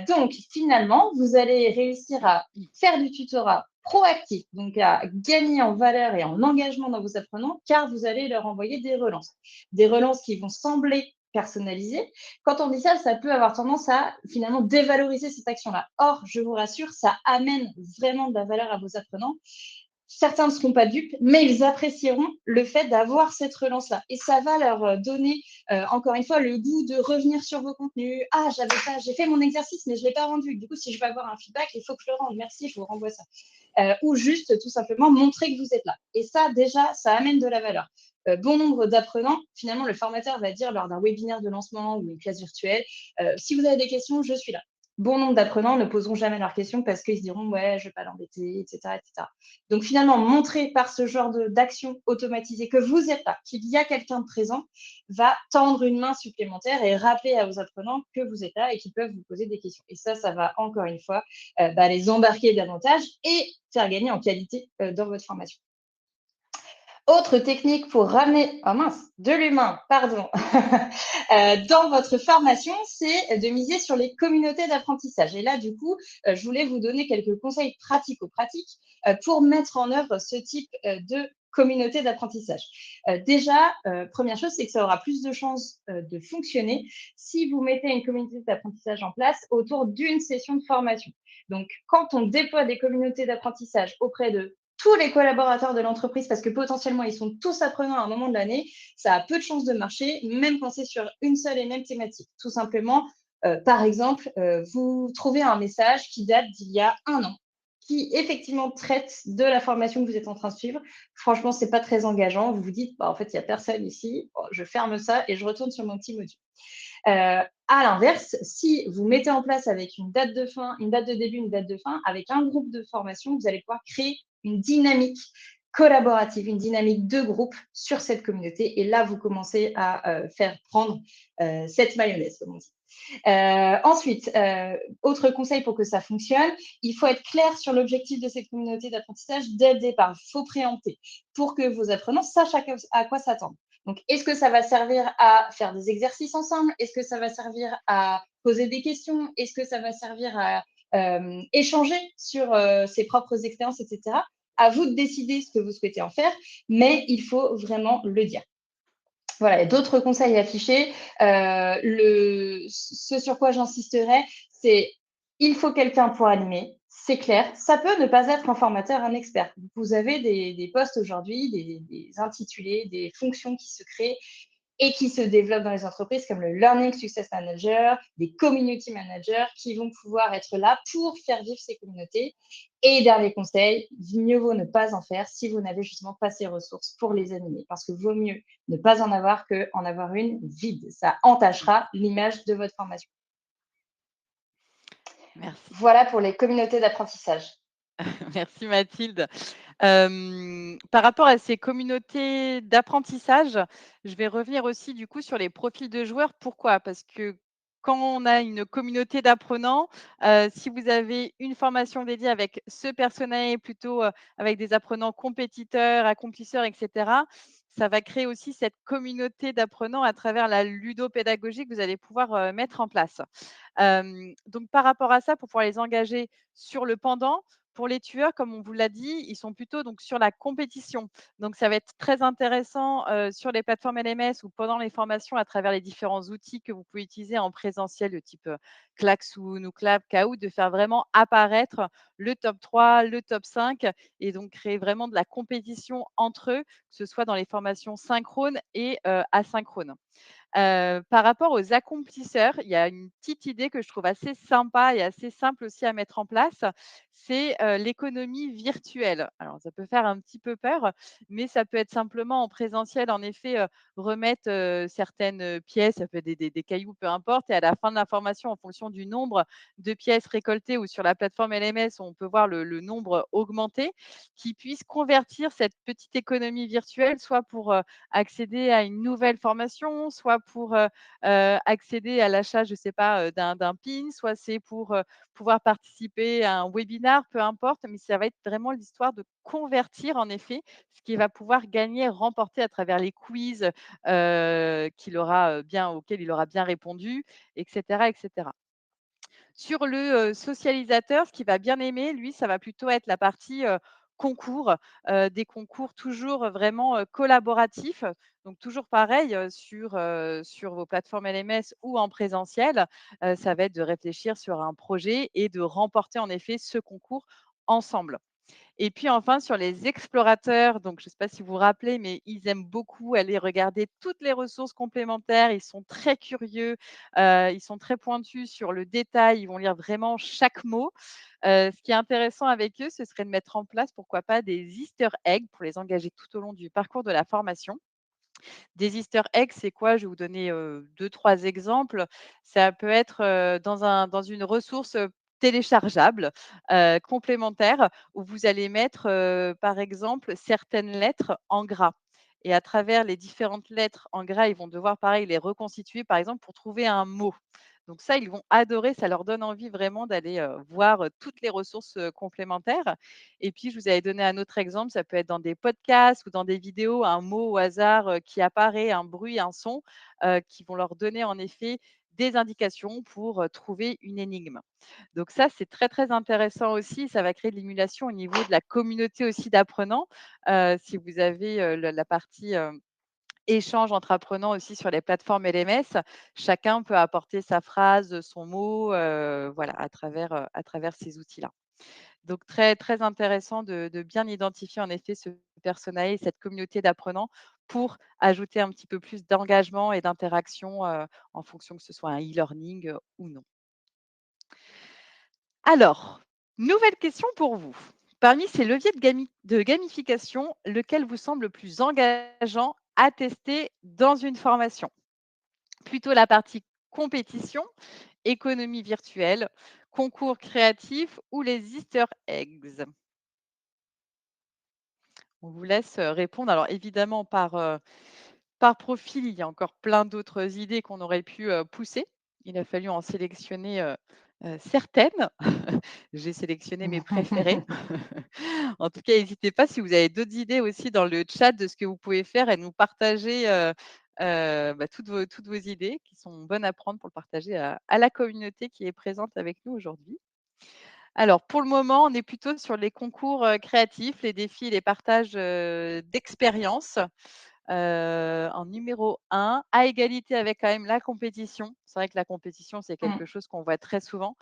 Donc, finalement, vous allez réussir à faire du tutorat proactif, donc à gagner en valeur et en engagement dans vos apprenants, car vous allez leur envoyer des relances. Des relances qui vont sembler personnalisées. Quand on dit ça, ça peut avoir tendance à finalement dévaloriser cette action-là. Or, je vous rassure, ça amène vraiment de la valeur à vos apprenants. Certains ne seront pas dupes, mais ils apprécieront le fait d'avoir cette relance-là. Et ça va leur donner, encore une fois, le goût de revenir sur vos contenus. Ah, j'ai fait mon exercice, mais je ne l'ai pas rendu. Du coup, si je veux avoir un feedback, il faut que je le rende. Merci, je vous renvoie ça. Ou juste, tout simplement, montrer que vous êtes là. Et ça, déjà, ça amène de la valeur. Bon nombre d'apprenants, finalement, le formateur va dire lors d'un webinaire de lancement ou une classe virtuelle, si vous avez des questions, je suis là. Bon nombre d'apprenants ne poseront jamais leurs questions parce qu'ils se diront ouais, je ne vais pas l'embêter, etc., etc. Donc finalement, montrer par ce genre d'action automatisée que vous êtes là, qu'il y a quelqu'un de présent, va tendre une main supplémentaire et rappeler à vos apprenants que vous êtes là et qu'ils peuvent vous poser des questions. Et ça va encore une fois les embarquer davantage et faire gagner en qualité dans votre formation. Autre technique pour ramener de l'humain, pardon, dans votre formation, c'est de miser sur les communautés d'apprentissage. Et là, du coup, je voulais vous donner quelques conseils pratico-pratiques pour mettre en œuvre ce type de communauté d'apprentissage. Déjà, première chose, c'est que ça aura plus de chances de fonctionner si vous mettez une communauté d'apprentissage en place autour d'une session de formation. Donc, quand on déploie des communautés d'apprentissage auprès de tous les collaborateurs de l'entreprise, parce que potentiellement, ils sont tous apprenants à un moment de l'année, ça a peu de chances de marcher, même quand c'est sur une seule et même thématique. Tout simplement, par exemple, vous trouvez un message qui date d'il y a 1 an, qui effectivement traite de la formation que vous êtes en train de suivre. Franchement, ce n'est pas très engageant. Vous vous dites, en fait, il n'y a personne ici. Bon, je ferme ça et je retourne sur mon petit module. À l'inverse, si vous mettez en place avec une date de fin, une date de début, une date de fin, avec un groupe de formation, vous allez pouvoir créer une dynamique collaborative, une dynamique de groupe sur cette communauté. Et là, vous commencez à faire prendre cette mayonnaise, comme on dit. Ensuite, autre conseil pour que ça fonctionne, il faut être clair sur l'objectif de cette communauté d'apprentissage dès le départ. Il faut préempter pour que vos apprenants sachent à quoi s'attendre. Donc, est-ce que ça va servir à faire des exercices ensemble? Est-ce que ça va servir à poser des questions? Est-ce que ça va servir à échanger sur ses propres expériences, etc. À vous de décider ce que vous souhaitez en faire, mais il faut vraiment le dire. Voilà, il y a d'autres conseils affichés. Ce sur quoi j'insisterai, c'est il faut quelqu'un pour animer, c'est clair. Ça peut ne pas être un formateur, un expert. Vous avez des postes aujourd'hui, des intitulés, des fonctions qui se créent. et qui se développent dans les entreprises comme le Learning Success Manager, des Community Managers qui vont pouvoir être là pour faire vivre ces communautés. Et dernier conseil, mieux vaut ne pas en faire si vous n'avez justement pas ces ressources pour les animer, parce que vaut mieux ne pas en avoir qu'en avoir une vide. Ça entachera l'image de votre formation. Merci. Voilà pour les communautés d'apprentissage. Merci Mathilde. Par rapport à ces communautés d'apprentissage, je vais revenir aussi du coup sur les profils de joueurs. Pourquoi? Parce que quand on a une communauté d'apprenants, si vous avez une formation dédiée avec ce personnel plutôt, avec des apprenants compétiteurs, accomplisseurs et cetera, ça va créer aussi cette communauté d'apprenants à travers la ludopédagogie que vous allez pouvoir, mettre en place. Donc par rapport à ça, pour pouvoir les engager sur le pendant, pour les tueurs, comme on vous l'a dit, ils sont plutôt donc sur la compétition. Donc ça va être très intéressant, sur les plateformes LMS ou pendant les formations à travers les différents outils que vous pouvez utiliser en présentiel de type, Klaxoon ou Clap, Kahoot, de faire vraiment apparaître le top 3, le top 5 et donc créer vraiment de la compétition entre eux, que ce soit dans les formations synchrones et asynchrones. Par rapport aux accomplisseurs, il y a une petite idée que je trouve assez sympa et assez simple aussi à mettre en place, c'est, l'économie virtuelle. Alors ça peut faire un petit peu peur, mais ça peut être simplement en présentiel, en effet, remettre, certaines, pièces, ça peut être des cailloux, peu importe et à la fin de la formation, en fonction du nombre de pièces récoltées ou sur la plateforme LMS, on peut voir le nombre augmenter, qui puisse convertir cette petite économie virtuelle, soit pour, accéder à une nouvelle formation, soit pour, accéder à l'achat, je ne sais pas, d'un pin, soit c'est pour, pouvoir participer à un webinar, peu importe, mais ça va être vraiment l'histoire de convertir en effet ce qu'il va pouvoir gagner, remporter à travers les quiz, auxquels il aura bien répondu et cetera et cetera. Sur le, socialisateur, ce qu'il va bien aimer, lui, ça va plutôt être la partie, concours, des concours toujours vraiment, collaboratifs. Donc toujours pareil, sur vos plateformes LMS ou en présentiel, ça va être de réfléchir sur un projet et de remporter en effet ce concours ensemble. Et puis enfin, sur les explorateurs, donc je ne sais pas si vous vous rappelez, mais ils aiment beaucoup aller regarder toutes les ressources complémentaires. Ils sont très curieux, ils sont très pointus sur le détail. Ils vont lire vraiment chaque mot. Ce qui est intéressant avec eux, ce serait de mettre en place, pourquoi pas, des easter eggs pour les engager tout au long du parcours de la formation. Des easter eggs, c'est quoi? Je vais vous donner, 2-3 exemples. Ça peut être, dans une ressource, téléchargeable, complémentaire où vous allez mettre, par exemple, certaines lettres en gras et à travers les différentes lettres en gras, ils vont devoir pareil les reconstituer, par exemple, pour trouver un mot. Donc ça, ils vont adorer, ça leur donne envie vraiment d'aller, voir, toutes les ressources, complémentaires et puis je vous avais donné un autre exemple, ça peut être dans des podcasts ou dans des vidéos, un mot au hasard, qui apparaît, un bruit, un son, qui vont leur donner en effet des indications pour, trouver une énigme. Donc ça, c'est très, très intéressant aussi, ça va créer de l'émulation au niveau de la communauté aussi d'apprenants. Si vous avez, la partie, échange entre apprenants aussi sur les plateformes LMS, chacun peut apporter sa phrase, son mot, voilà, à travers ces outils-là. Donc très, très intéressant de bien identifier en effet ce persona et cette communauté d'apprenants pour ajouter un petit peu plus d'engagement et d'interaction, en fonction que ce soit un e-learning, ou non. Alors, nouvelle question pour vous. Parmi ces leviers de gamification, lequel vous semble le plus engageant à tester dans une formation? Plutôt la partie compétition, économie virtuelle, concours créatif ou les easter eggs? On vous laisse, répondre. Alors évidemment par profil, il y a encore plein d'autres idées qu'on aurait pu, pousser. Il a fallu en sélectionner, certaines. J'ai sélectionné mes préférées. En tout cas, n'hésitez pas si vous avez d'autres idées aussi dans le chat de ce que vous pouvez faire et nous partager, toutes vos idées qui sont bonnes à prendre pour le partager à la communauté qui est présente avec nous aujourd'hui. Alors, pour le moment, on est plutôt sur les concours, créatifs, les défis et les partages, d'expériences, en numéro un, à égalité avec quand même la compétition. C'est vrai que la compétition, c'est Mmh. quelque chose qu'on voit très souvent,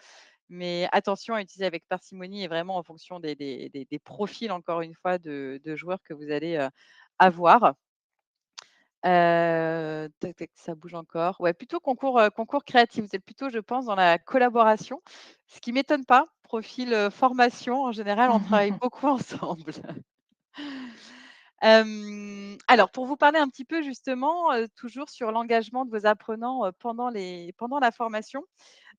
mais attention à utiliser avec parcimonie et vraiment en fonction des profils, encore une fois, de joueurs que vous allez, avoir. Tac, tac, ça bouge encore. Ouais, plutôt concours créatif. Vous êtes plutôt, je pense, dans la collaboration, ce qui m'étonne pas. Profil, formation, en général, on travaille beaucoup ensemble. Alors pour vous parler un petit peu justement, toujours sur l'engagement de vos apprenants, pendant la formation,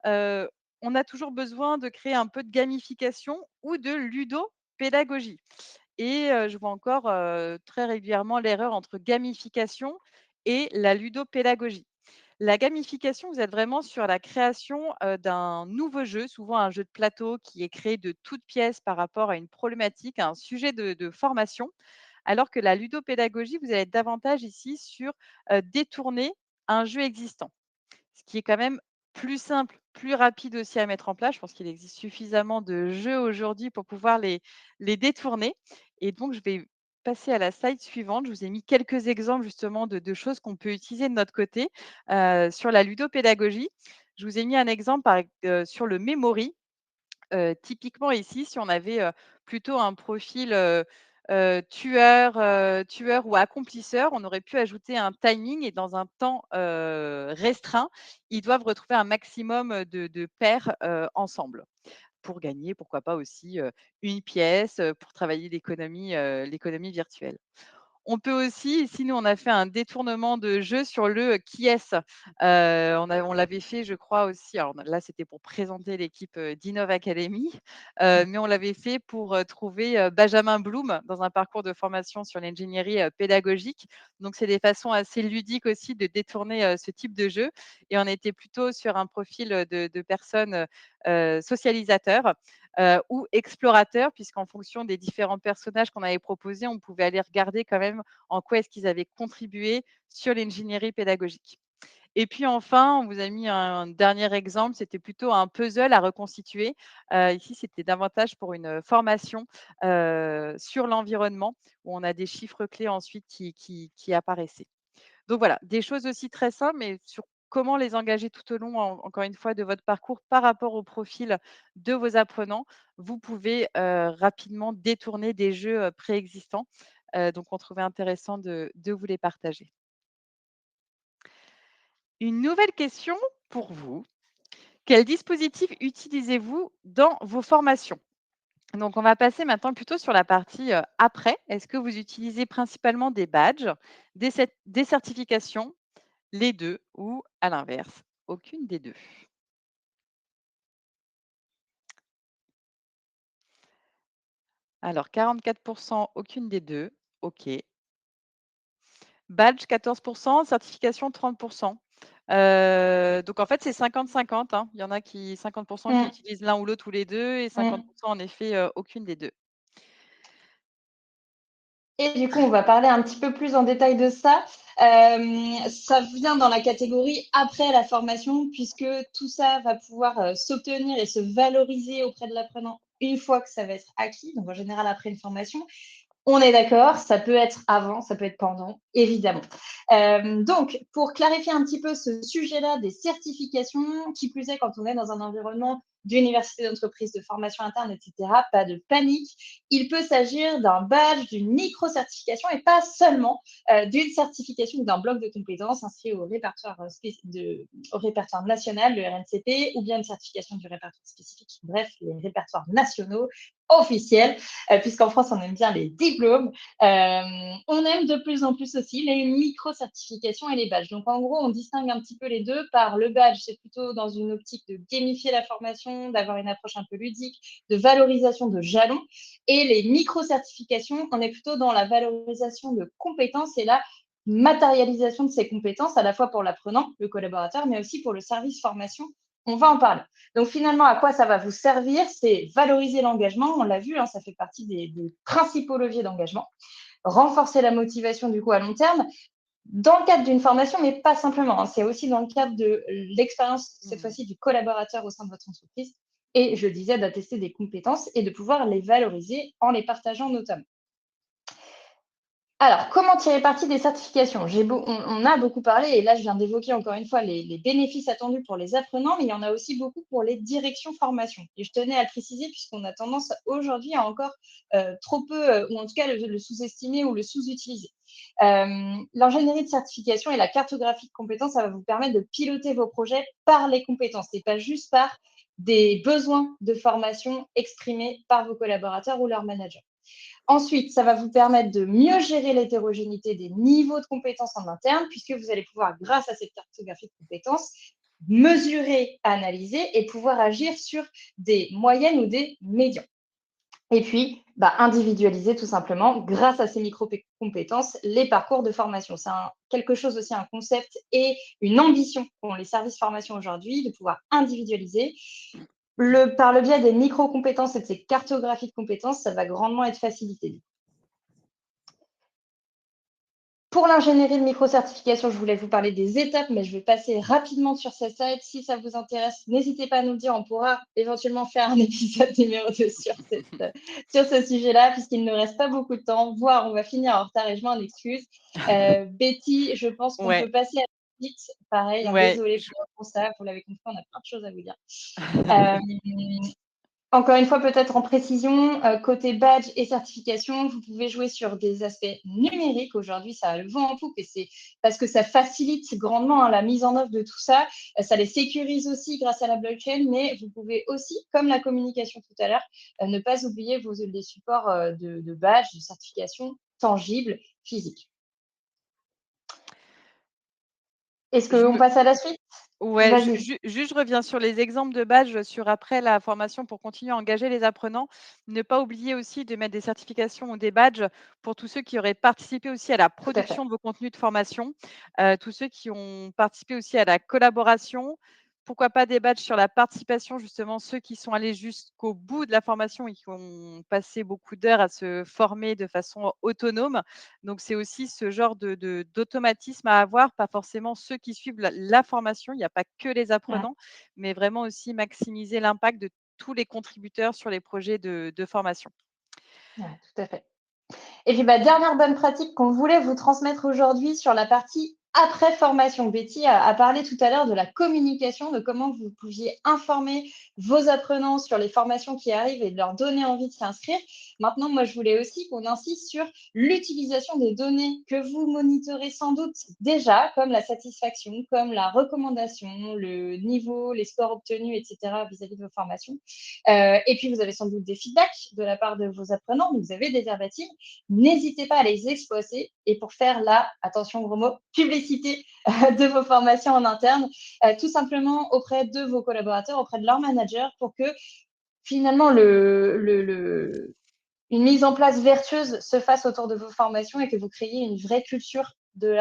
heu, on a toujours besoin de créer un peu de gamification ou de ludopédagogie et je vois encore, très régulièrement l'erreur entre gamification et la ludopédagogie. La gamification, vous êtes vraiment sur la création, d'un nouveau jeu, souvent un jeu de plateau qui est créé de toutes pièces par rapport à une problématique, à un sujet de formation. Alors que la ludopédagogie, vous allez être davantage ici sur, détourner un jeu existant. Ce qui est quand même plus simple, plus rapide aussi à mettre en place. Je pense qu'il existe suffisamment de jeux aujourd'hui pour pouvoir les détourner et donc je vais passer à la slide suivante. Je vous ai mis quelques exemples justement de choses qu'on peut utiliser de notre côté, sur la ludopédagogie. Je vous ai mis un exemple sur le memory. Typiquement ici, si on avait, plutôt un profil, tueur ou accomplisseur, on aurait pu ajouter un timing et dans un temps, restreint, ils doivent retrouver un maximum, de paires, ensemble pour gagner, pourquoi pas aussi, une pièce, pour travailler l'économie virtuelle. On peut aussi, ici, nous, on a fait un détournement de jeu sur le qui est-ce. On l'avait fait, je crois aussi. Alors là, c'était pour présenter l'équipe d'Innov Academy, mais on l'avait fait pour trouver Benjamin Bloom dans un parcours de formation sur l'ingénierie pédagogique. Donc, c'est des façons assez ludiques aussi de détourner ce type de jeu. Et on était plutôt sur un profil de personnes socialisateurs ou explorateurs, puisqu'en fonction des différents personnages qu'on avait proposés, on pouvait aller regarder quand même en quoi est-ce qu'ils avaient contribué sur l'ingénierie pédagogique. Et puis enfin, on vous a mis un dernier exemple, c'était plutôt un puzzle à reconstituer. Ici, c'était davantage pour une formation sur l'environnement, où on a des chiffres clés ensuite qui apparaissaient. Donc voilà, des choses aussi très simples, mais sur comment les engager tout au long, encore une fois, de votre parcours par rapport au profil de vos apprenants. Vous pouvez rapidement détourner des jeux préexistants. Donc, on trouvait intéressant de vous les partager. Une nouvelle question pour vous. Quel dispositif utilisez-vous dans vos formations? Donc, on va passer maintenant plutôt sur la partie après. Est-ce que vous utilisez principalement des badges, des certifications, les 2 ou à l'inverse, aucune des 2. Alors 44 aucune des 2, OK. Badge 14 certification 30. Donc en fait, c'est 50-50, hein. Il y en a qui 50 qui Mmh. utilisent l'un ou l'autre ou les 2 et 50 Mmh. en effet, aucune des 2. Et du coup, on va parler un petit peu plus en détail de ça. Ça vient dans la catégorie après la formation, puisque tout ça va pouvoir s'obtenir et se valoriser auprès de l'apprenant une fois que ça va être acquis, donc en général après une formation. On est d'accord, ça peut être avant, ça peut être pendant, évidemment. Donc, pour clarifier un petit peu ce sujet-là des certifications, qui plus est quand on est dans un environnement d'université d'entreprise, de formation interne, etc., pas de panique. Il peut s'agir d'un badge, d'une micro-certification et pas seulement d'une certification ou d'un bloc de compétences inscrit au répertoire national, le RNCP, ou bien une certification du répertoire spécifique. Bref, les répertoires nationaux officiels, puisqu'en France, on aime bien les diplômes. On aime de plus en plus aussi les micro-certifications et les badges. Donc, en gros, on distingue un petit peu les deux par le badge, c'est plutôt dans une optique de gamifier la formation, d'avoir une approche un peu ludique, de valorisation de jalons. Et les micro-certifications, on est plutôt dans la valorisation de compétences et la matérialisation de ces compétences, à la fois pour l'apprenant, le collaborateur, mais aussi pour le service formation. On va en parler. Donc finalement, à quoi ça va vous servir? C'est valoriser l'engagement, on l'a vu, hein, ça fait partie des principaux leviers d'engagement. Renforcer la motivation du coup à long terme, dans le cadre d'une formation, mais pas simplement, hein, c'est aussi dans le cadre de l'expérience, cette Mmh. fois-ci, du collaborateur au sein de votre entreprise. Et je disais d'attester des compétences et de pouvoir les valoriser en les partageant notamment. Alors, comment tirer parti des certifications? On a beaucoup parlé, et là, je viens d'évoquer encore une fois les bénéfices attendus pour les apprenants, mais il y en a aussi beaucoup pour les directions formation. Et je tenais à le préciser, puisqu'on a tendance aujourd'hui à encore trop peu, ou en tout cas le sous-estimer ou le sous-utiliser. L'ingénierie de certification et la cartographie de compétences, ça va vous permettre de piloter vos projets par les compétences et pas juste par des besoins de formation exprimés par vos collaborateurs ou leurs managers. Ensuite, ça va vous permettre de mieux gérer l'hétérogénéité des niveaux de compétences en interne, puisque vous allez pouvoir, grâce à cette cartographie de compétences, mesurer, analyser et pouvoir agir sur des moyennes ou des médians. Et puis, individualiser tout simplement, grâce à ces micro-compétences, les parcours de formation. C'est quelque chose aussi, un concept et une ambition qu'ont les services formation aujourd'hui, de pouvoir individualiser. Par le biais des micro-compétences et de ces cartographies de compétences, ça va grandement être facilité. Pour l'ingénierie de micro-certification, je voulais vous parler des étapes, mais je vais passer rapidement sur cette slide. Si ça vous intéresse, n'hésitez pas à nous le dire. On pourra éventuellement faire un épisode numéro 2 sur ce sujet-là, puisqu'il ne reste pas beaucoup de temps, voire on va finir en retard et je m'en excuse. Betty, je pense qu'on Ouais, peut passer à la suite. Pareil, ouais, désolée pour ça. Vous l'avez compris, on a plein de choses à vous dire. Euh, Encore une fois, peut-être en précision, côté badge et certification, vous pouvez jouer sur des aspects numériques. Aujourd'hui, ça a le vent en poupe et c'est parce que ça facilite grandement la mise en œuvre de tout ça. Ça les sécurise aussi grâce à la blockchain, mais vous pouvez aussi, comme la communication tout à l'heure, ne pas oublier les supports de badge, de certification tangibles, physiques. Est-ce je qu'on me passe à la suite? Ouais, Vas-y. juste je reviens sur les exemples de badges sur après la formation pour continuer à engager les apprenants. Ne pas oublier aussi de mettre des certifications ou des badges pour tous ceux qui auraient participé aussi à la Tout à fait. production de vos contenus de formation, tous ceux qui ont participé aussi à la collaboration. Pourquoi pas des badges sur la participation, justement, ceux qui sont allés jusqu'au bout de la formation et qui ont passé beaucoup d'heures à se former de façon autonome. Donc, c'est aussi ce genre d'automatisme à avoir, pas forcément ceux qui suivent la formation. Il n'y a pas que les Ouais, apprenants, mais vraiment aussi maximiser l'impact de tous les contributeurs sur les projets de formation. ouais, tout à fait. Et puis, dernière bonne pratique qu'on voulait vous transmettre aujourd'hui sur la partie après formation. Betty a parlé tout à l'heure de la communication, de comment vous pouviez informer vos apprenants sur les formations qui arrivent et de leur donner envie de s'inscrire. Maintenant, moi, je voulais aussi qu'on insiste sur l'utilisation des données que vous monitorez sans doute déjà, comme la satisfaction, comme la recommandation, le niveau, les scores obtenus, etc., vis-à-vis de vos formations. Et puis, vous avez sans doute des feedbacks de la part de vos apprenants, donc vous avez des verbatims. N'hésitez pas à les exploiter et pour faire la, attention gros mot, publicité de vos formations en interne, tout simplement auprès de vos collaborateurs, auprès de leurs managers, pour que finalement une mise en place vertueuse se fasse autour de vos formations et que vous créiez une vraie culture de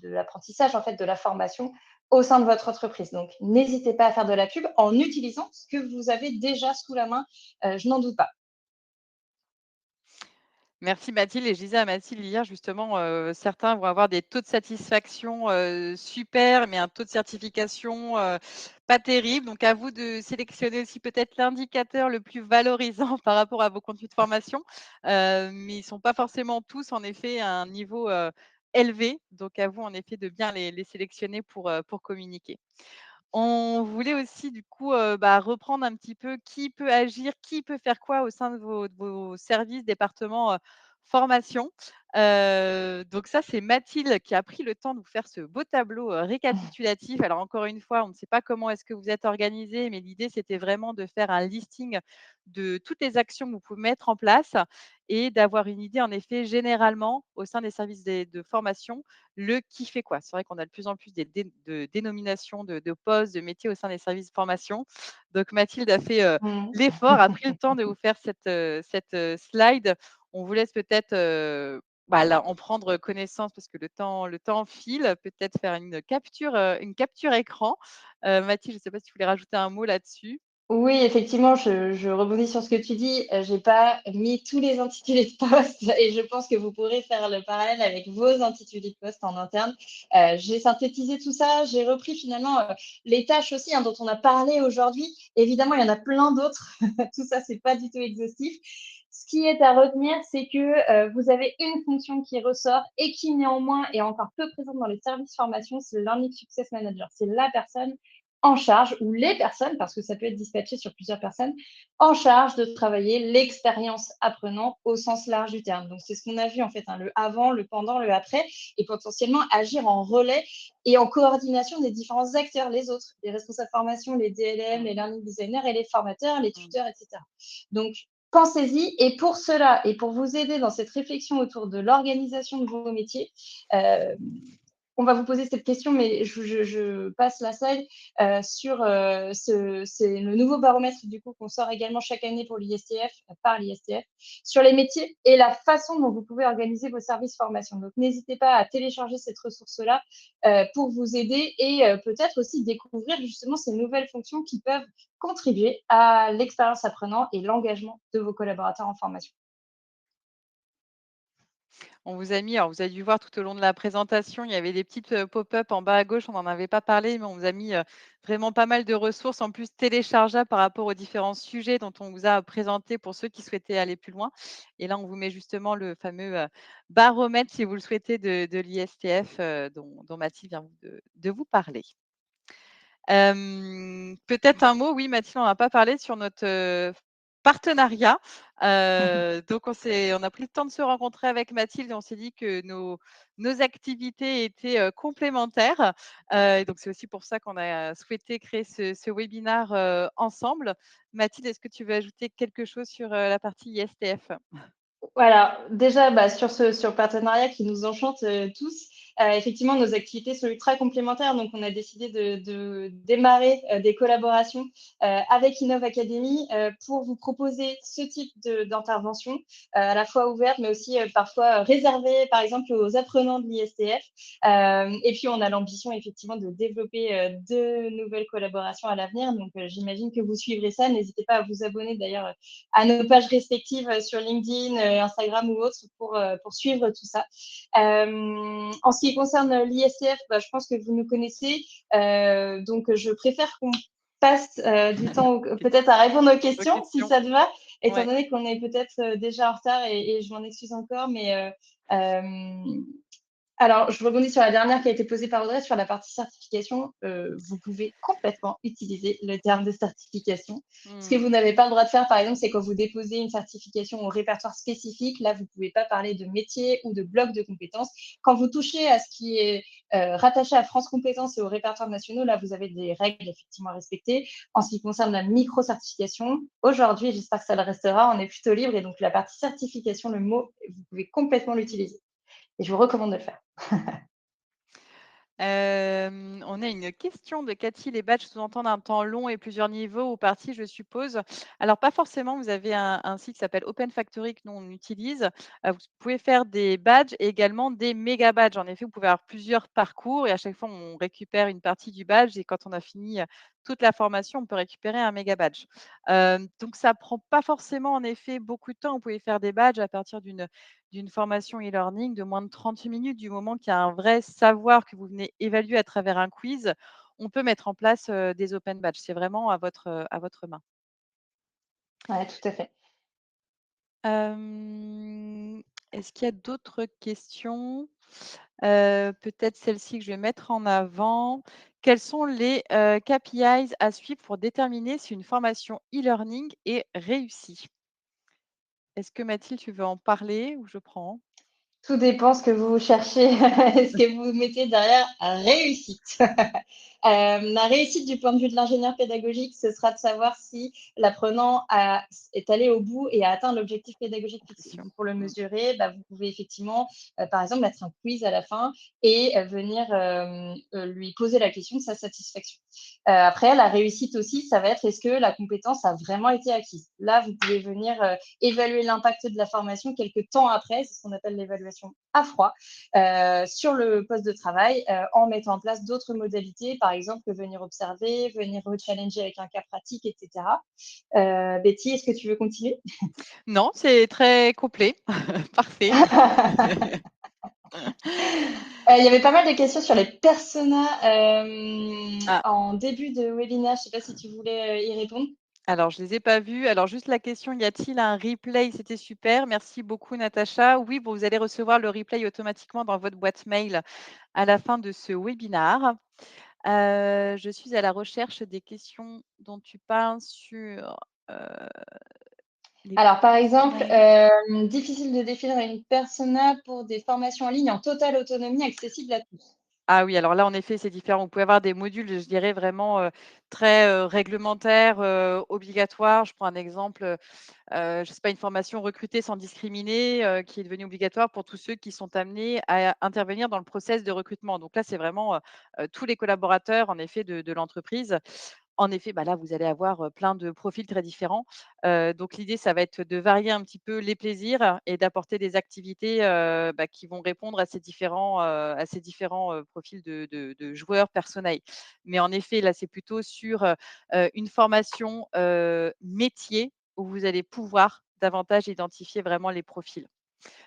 l'apprentissage, en fait, de la formation au sein de votre entreprise. Donc, n'hésitez pas à faire de la pub en utilisant ce que vous avez déjà sous la main, je n'en doute pas. Merci Mathilde. Et je disais à Mathilde hier justement, certains vont avoir des taux de satisfaction, super, mais un taux de certification, pas terrible. Donc à vous de sélectionner aussi peut-être l'indicateur le plus valorisant par rapport à vos contenus de formation. Mais ils ne sont pas forcément tous en effet à un niveau, élevé. Donc à vous en effet de bien les sélectionner pour communiquer. On voulait aussi du coup, reprendre un petit peu qui peut agir, qui peut faire quoi au sein de vos services, départements, formation. Donc ça, c'est Mathilde qui a pris le temps de vous faire ce beau tableau, récapitulatif. Alors encore une fois, on ne sait pas comment est-ce que vous êtes organisés, mais l'idée, c'était vraiment de faire un listing de toutes les actions que vous pouvez mettre en place et d'avoir une idée en effet généralement au sein des services de formation le qui fait quoi. C'est vrai qu'on a de plus en plus de dénominations de postes, de métiers au sein des services de formation. Donc Mathilde a fait, Mmh. l'effort, a pris le temps de vous faire cette slide. On vous laisse peut-être, là, en prendre connaissance parce que le temps file, peut-être faire une capture écran. Mathilde, je ne sais pas si tu voulais rajouter un mot là-dessus? Oui, effectivement, je rebondis sur ce que tu dis. J'ai pas mis tous les intitulés de poste et je pense que vous pourrez faire le parallèle avec vos intitulés de poste en interne. J'ai synthétisé tout ça, j'ai repris finalement, les tâches aussi, hein, dont on a parlé aujourd'hui. Évidemment, il y en a plein d'autres. Tout ça, c'est pas du tout exhaustif. Ce qui est à retenir, c'est que vous avez une fonction qui ressort et qui néanmoins est encore peu présente dans les services formation, c'est le Learning Success Manager. C'est la personne en charge, ou les personnes, parce que ça peut être dispatché sur plusieurs personnes, en charge de travailler l'expérience apprenant au sens large du terme. Donc, c'est ce qu'on a vu en fait, hein, le avant, le pendant, le après, et potentiellement agir en relais et en coordination des différents acteurs, les autres, les responsables de formation, les DLM, les learning designers et les formateurs, les tuteurs, etc. Donc, pensez-y. Et pour cela, et pour vous aider dans cette réflexion autour de l'organisation de vos métiers, on va vous poser cette question, mais je passe la slide sur c'est le nouveau baromètre du coup qu'on sort également chaque année pour l'ISTF, par l'ISTF, sur les métiers et la façon dont vous pouvez organiser vos services formation. Donc, n'hésitez pas à télécharger cette ressource-là pour vous aider et peut-être aussi découvrir justement ces nouvelles fonctions qui peuvent contribuer à l'expérience apprenant et l'engagement de vos collaborateurs en formation. On vous a mis, alors vous avez dû voir tout au long de la présentation, il y avait des petites pop-up en bas à gauche, on n'en avait pas parlé, mais on vous a mis vraiment pas mal de ressources en plus téléchargeables par rapport aux différents sujets dont on vous a présenté pour ceux qui souhaitaient aller plus loin. Et là, on vous met justement le fameux baromètre, si vous le souhaitez, de l'ISTF dont Mathilde vient de vous parler. Peut-être un mot, oui, Mathilde, on n'a pas parlé sur notre partenariat. Donc, on a pris le temps de se rencontrer avec Mathilde et on s'est dit que nos activités étaient complémentaires. Et donc, c'est aussi pour ça qu'on a souhaité créer ce webinaire ensemble. Mathilde, est-ce que tu veux ajouter quelque chose sur la partie ISTF? Voilà, déjà sur le partenariat qui nous enchante tous, effectivement, nos activités sont ultra complémentaires. Donc, on a décidé de démarrer des collaborations avec Innov Academy pour vous proposer ce type d'intervention, à la fois ouverte, mais aussi parfois réservée, par exemple, aux apprenants de l'ISTF. Et puis, on a l'ambition, effectivement, de développer de nouvelles collaborations à l'avenir. Donc, j'imagine que vous suivrez ça. N'hésitez pas à vous abonner, d'ailleurs, à nos pages respectives sur LinkedIn, Instagram ou autres pour suivre tout ça. En ce qui concerne l'ISTF, je pense que vous nous connaissez. Donc, je préfère qu'on passe du temps peut-être à répondre aux Aux questions, si questions. ça te va, étant Ouais. donné qu'on est peut-être déjà en retard et je m'en excuse encore, mais alors, je rebondis sur la dernière qui a été posée par Audrey sur la partie certification. Vous pouvez complètement utiliser le terme de certification. Ce que vous n'avez pas le droit de faire, par exemple, c'est quand vous déposez une certification au répertoire spécifique. Là, vous ne pouvez pas parler de métier ou de bloc de compétences. Quand vous touchez à ce qui est rattaché à France Compétences et au répertoire national, là, vous avez des règles effectivement à respecter. En ce qui concerne la micro-certification, aujourd'hui, j'espère que ça le restera, on est plutôt libre. Et donc, la partie certification, le mot, vous pouvez complètement l'utiliser. Et je vous recommande de le faire. On a une question de Cathy. Les badges sous-entendent un temps long et plusieurs niveaux ou parties, je suppose. Alors, pas forcément. Vous avez un site qui s'appelle Open Factory que nous, on utilise. Vous pouvez faire des badges et également des méga badges. En effet, vous pouvez avoir plusieurs parcours et à chaque fois, on récupère une partie du badge. Et quand on a fini toute la formation, on peut récupérer un méga badge. Donc, ça prend pas forcément, en effet, beaucoup de temps. Vous pouvez faire des badges à partir d'une formation e-learning de moins de 30 minutes, du moment qu'il y a un vrai savoir que vous venez évaluer à travers un quiz, on peut mettre en place des open badges. C'est vraiment à votre main. Ouais, tout à fait. Est-ce qu'il y a d'autres questions? Peut-être celle-ci que je vais mettre en avant. Quels sont les KPIs à suivre pour déterminer si une formation e-learning est réussie? Est-ce que Mathilde, tu veux en parler ou je prends? Tout dépend ce que vous cherchez, ce que vous mettez derrière réussite. La réussite du point de vue de l'ingénieur pédagogique, ce sera de savoir si l'apprenant est allé au bout et a atteint l'objectif pédagogique C'est fixé. sûr. Donc, pour le mesurer, vous pouvez effectivement, par exemple, mettre un quiz à la fin et venir lui poser la question de sa satisfaction. Après, la réussite aussi, ça va être est-ce que la compétence a vraiment été acquise? Là, vous pouvez venir évaluer l'impact de la formation quelques temps après, c'est ce qu'on appelle l'évaluation à froid, sur le poste de travail en mettant en place d'autres modalités, par exemple venir observer, venir rechallenger avec un cas pratique, etc. Betty, est-ce que tu veux continuer? Non, c'est très complet. Parfait. Il y avait pas mal de questions sur les personas Ah, en début de webinaire. Je ne sais pas si tu voulais y répondre. Alors, je les ai pas vus. Alors, juste la question, y a-t-il un replay? C'était super. Merci beaucoup, Natacha. Oui, bon, vous allez recevoir le replay automatiquement dans votre boîte mail à la fin de ce webinaire. Je suis à la recherche des questions dont tu parles sur, les Alors, par exemple, personas. difficile de définir une persona pour des formations en ligne en totale autonomie accessible à tous. Ah oui, alors là, en effet, c'est différent. Vous pouvez avoir des modules, je dirais vraiment, très, réglementaires, obligatoires. Je prends un exemple, je ne sais pas, une formation recruter sans discriminer, qui est devenue obligatoire pour tous ceux qui sont amenés à intervenir dans le process de recrutement. Donc là, c'est vraiment, tous les collaborateurs, en effet, de l'entreprise. En effet, bah, là, vous allez avoir, plein de profils très différents. Donc l'idée, ça va être de varier un petit peu les plaisirs et d'apporter des activités, bah, qui vont répondre à ces différents, profils de joueurs personnels. Mais en effet, là, c'est plutôt sur, une formation, métier où vous allez pouvoir davantage identifier vraiment les profils.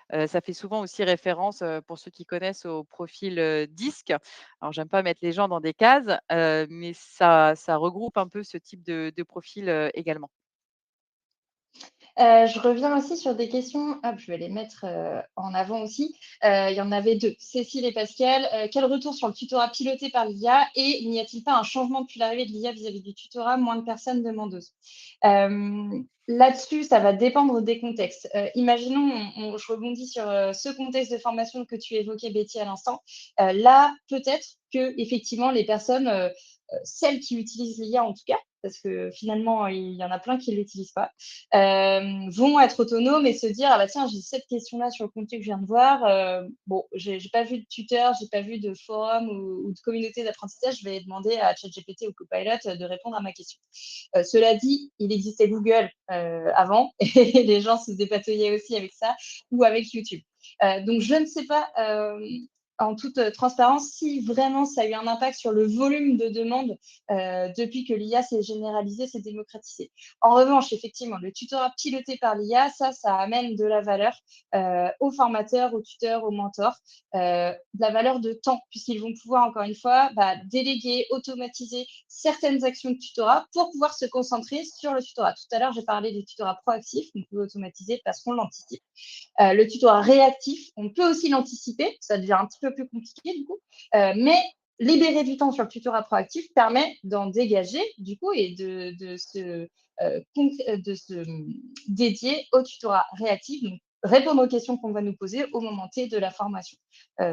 Ça fait souvent aussi référence, pour ceux qui connaissent, au profil, DISC. Alors j'aime pas mettre les gens dans des cases, mais ça regroupe un peu ce type de profil, également. Je reviens aussi sur des questions, hop, je vais les mettre, en avant aussi. Il y en avait 2, Cécile et Pascal. Quel retour sur le tutorat piloté par l'IA et n'y a-t-il pas un changement depuis l'arrivée de l'IA vis-à-vis du tutorat, moins de personnes demandeuses? Là-dessus, ça va dépendre des contextes. Imaginons, je rebondis sur, ce contexte de formation que tu évoquais, Betty, à l'instant. Là, peut-être que effectivement les personnes, celles qui utilisent l'IA en tout cas, parce que finalement, il y en a plein qui ne l'utilisent pas, vont être autonomes et se dire: «Ah bah tiens, j'ai cette question-là sur le contenu que je viens de voir, bon, j'ai pas vu de tuteur, j'ai pas vu de forum ou de communauté d'apprentissage, je vais demander à ChatGPT ou Copilot, de répondre à ma question». Cela dit, il existait Google, avant et les gens se dépatouillaient aussi avec ça ou avec YouTube. Donc je ne sais pas, en toute, transparence, si vraiment ça a eu un impact sur le volume de demandes, depuis que l'IA s'est généralisée, s'est démocratisée. En revanche, effectivement, le tutorat piloté par l'IA, ça amène de la valeur, aux formateurs, aux tuteurs, aux mentors, de la valeur de temps, puisqu'ils vont pouvoir, encore une fois, bah, déléguer, automatiser certaines actions de tutorat pour pouvoir se concentrer sur le tutorat. Tout à l'heure, j'ai parlé du tutorat proactif, qu'on peut automatiser parce qu'on l'anticipe. Le tutorat réactif, on peut aussi l'anticiper, ça devient un petit peu plus compliqué du coup, mais libérer du temps sur le tutorat proactif permet d'en dégager du coup et de se dédier au tutorat réactif, donc répondre aux questions qu'on va nous poser au moment T de la formation.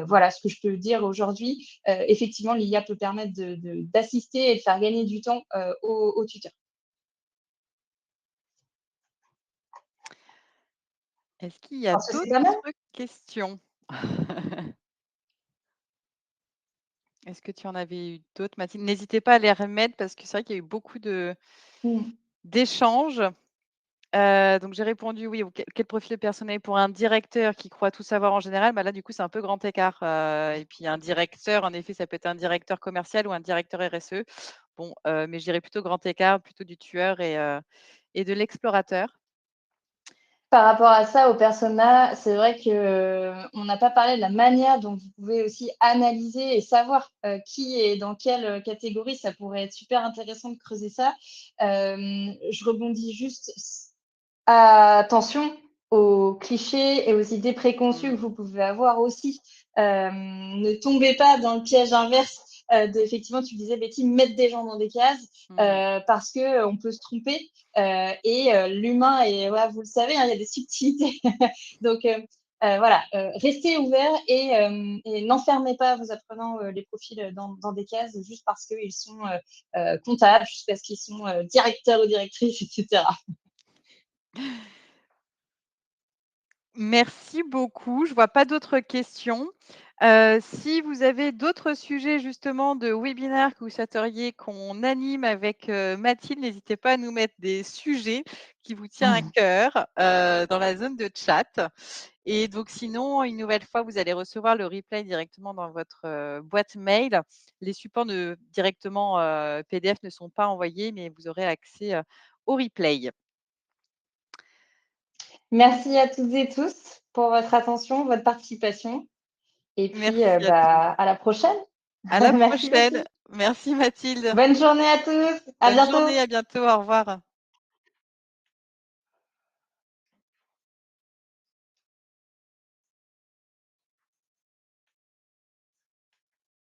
Voilà ce que je peux dire aujourd'hui. Effectivement, l'IA peut permettre d'assister et de faire gagner du temps aux tuteurs. Est-ce qu'il y Je a pense que c'est pas mal. d'autres questions? Est-ce que tu en avais eu d'autres, Mathilde? N'hésitez pas à les remettre parce que c'est vrai qu'il y a eu beaucoup Mmh. d'échanges. Donc j'ai répondu oui, quel profil personnel pour un directeur qui croit tout savoir en général? Bah là, du coup, c'est un peu grand écart, et puis un directeur, en effet, ça peut être un directeur commercial ou un directeur RSE. Bon, mais je dirais plutôt grand écart, plutôt du tueur et de l'explorateur. Par rapport à ça, au persona, c'est vrai que, on n'a pas parlé de la manière dont vous pouvez aussi analyser et savoir, qui est dans quelle, catégorie. Ça pourrait être super intéressant de creuser ça. Je rebondis juste attention aux clichés et aux idées préconçues que Mmh. vous pouvez avoir aussi. Ne tombez pas dans le piège inverse, effectivement, tu disais, Betty, mettre des gens dans des cases, Mmh. parce qu'on peut se tromper. Et l'humain, et voilà, vous le savez, hein, il y a des subtilités. Donc, voilà, restez ouvert et n'enfermez pas vos apprenants, les profils dans des cases juste parce qu'ils sont comptables, juste parce qu'ils sont directeurs ou directrices, etc. Merci beaucoup. Je vois pas d'autres questions. Si vous avez d'autres sujets justement de webinaire que vous souhaiteriez qu'on anime avec, Mathilde, n'hésitez pas à nous mettre des sujets qui vous tient à cœur, dans la zone de chat. Et donc sinon, une nouvelle fois, vous allez recevoir le replay directement dans votre, boîte mail. Les supports directement, PDF ne sont pas envoyés, mais vous aurez accès, au replay. Merci à toutes et tous pour votre attention, votre participation et puis, Merci à tous. bah, à la prochaine. À la Merci prochaine. Betty. Merci Mathilde. Bonne journée à tous. À Bonne journée, bientôt. à bientôt, au revoir.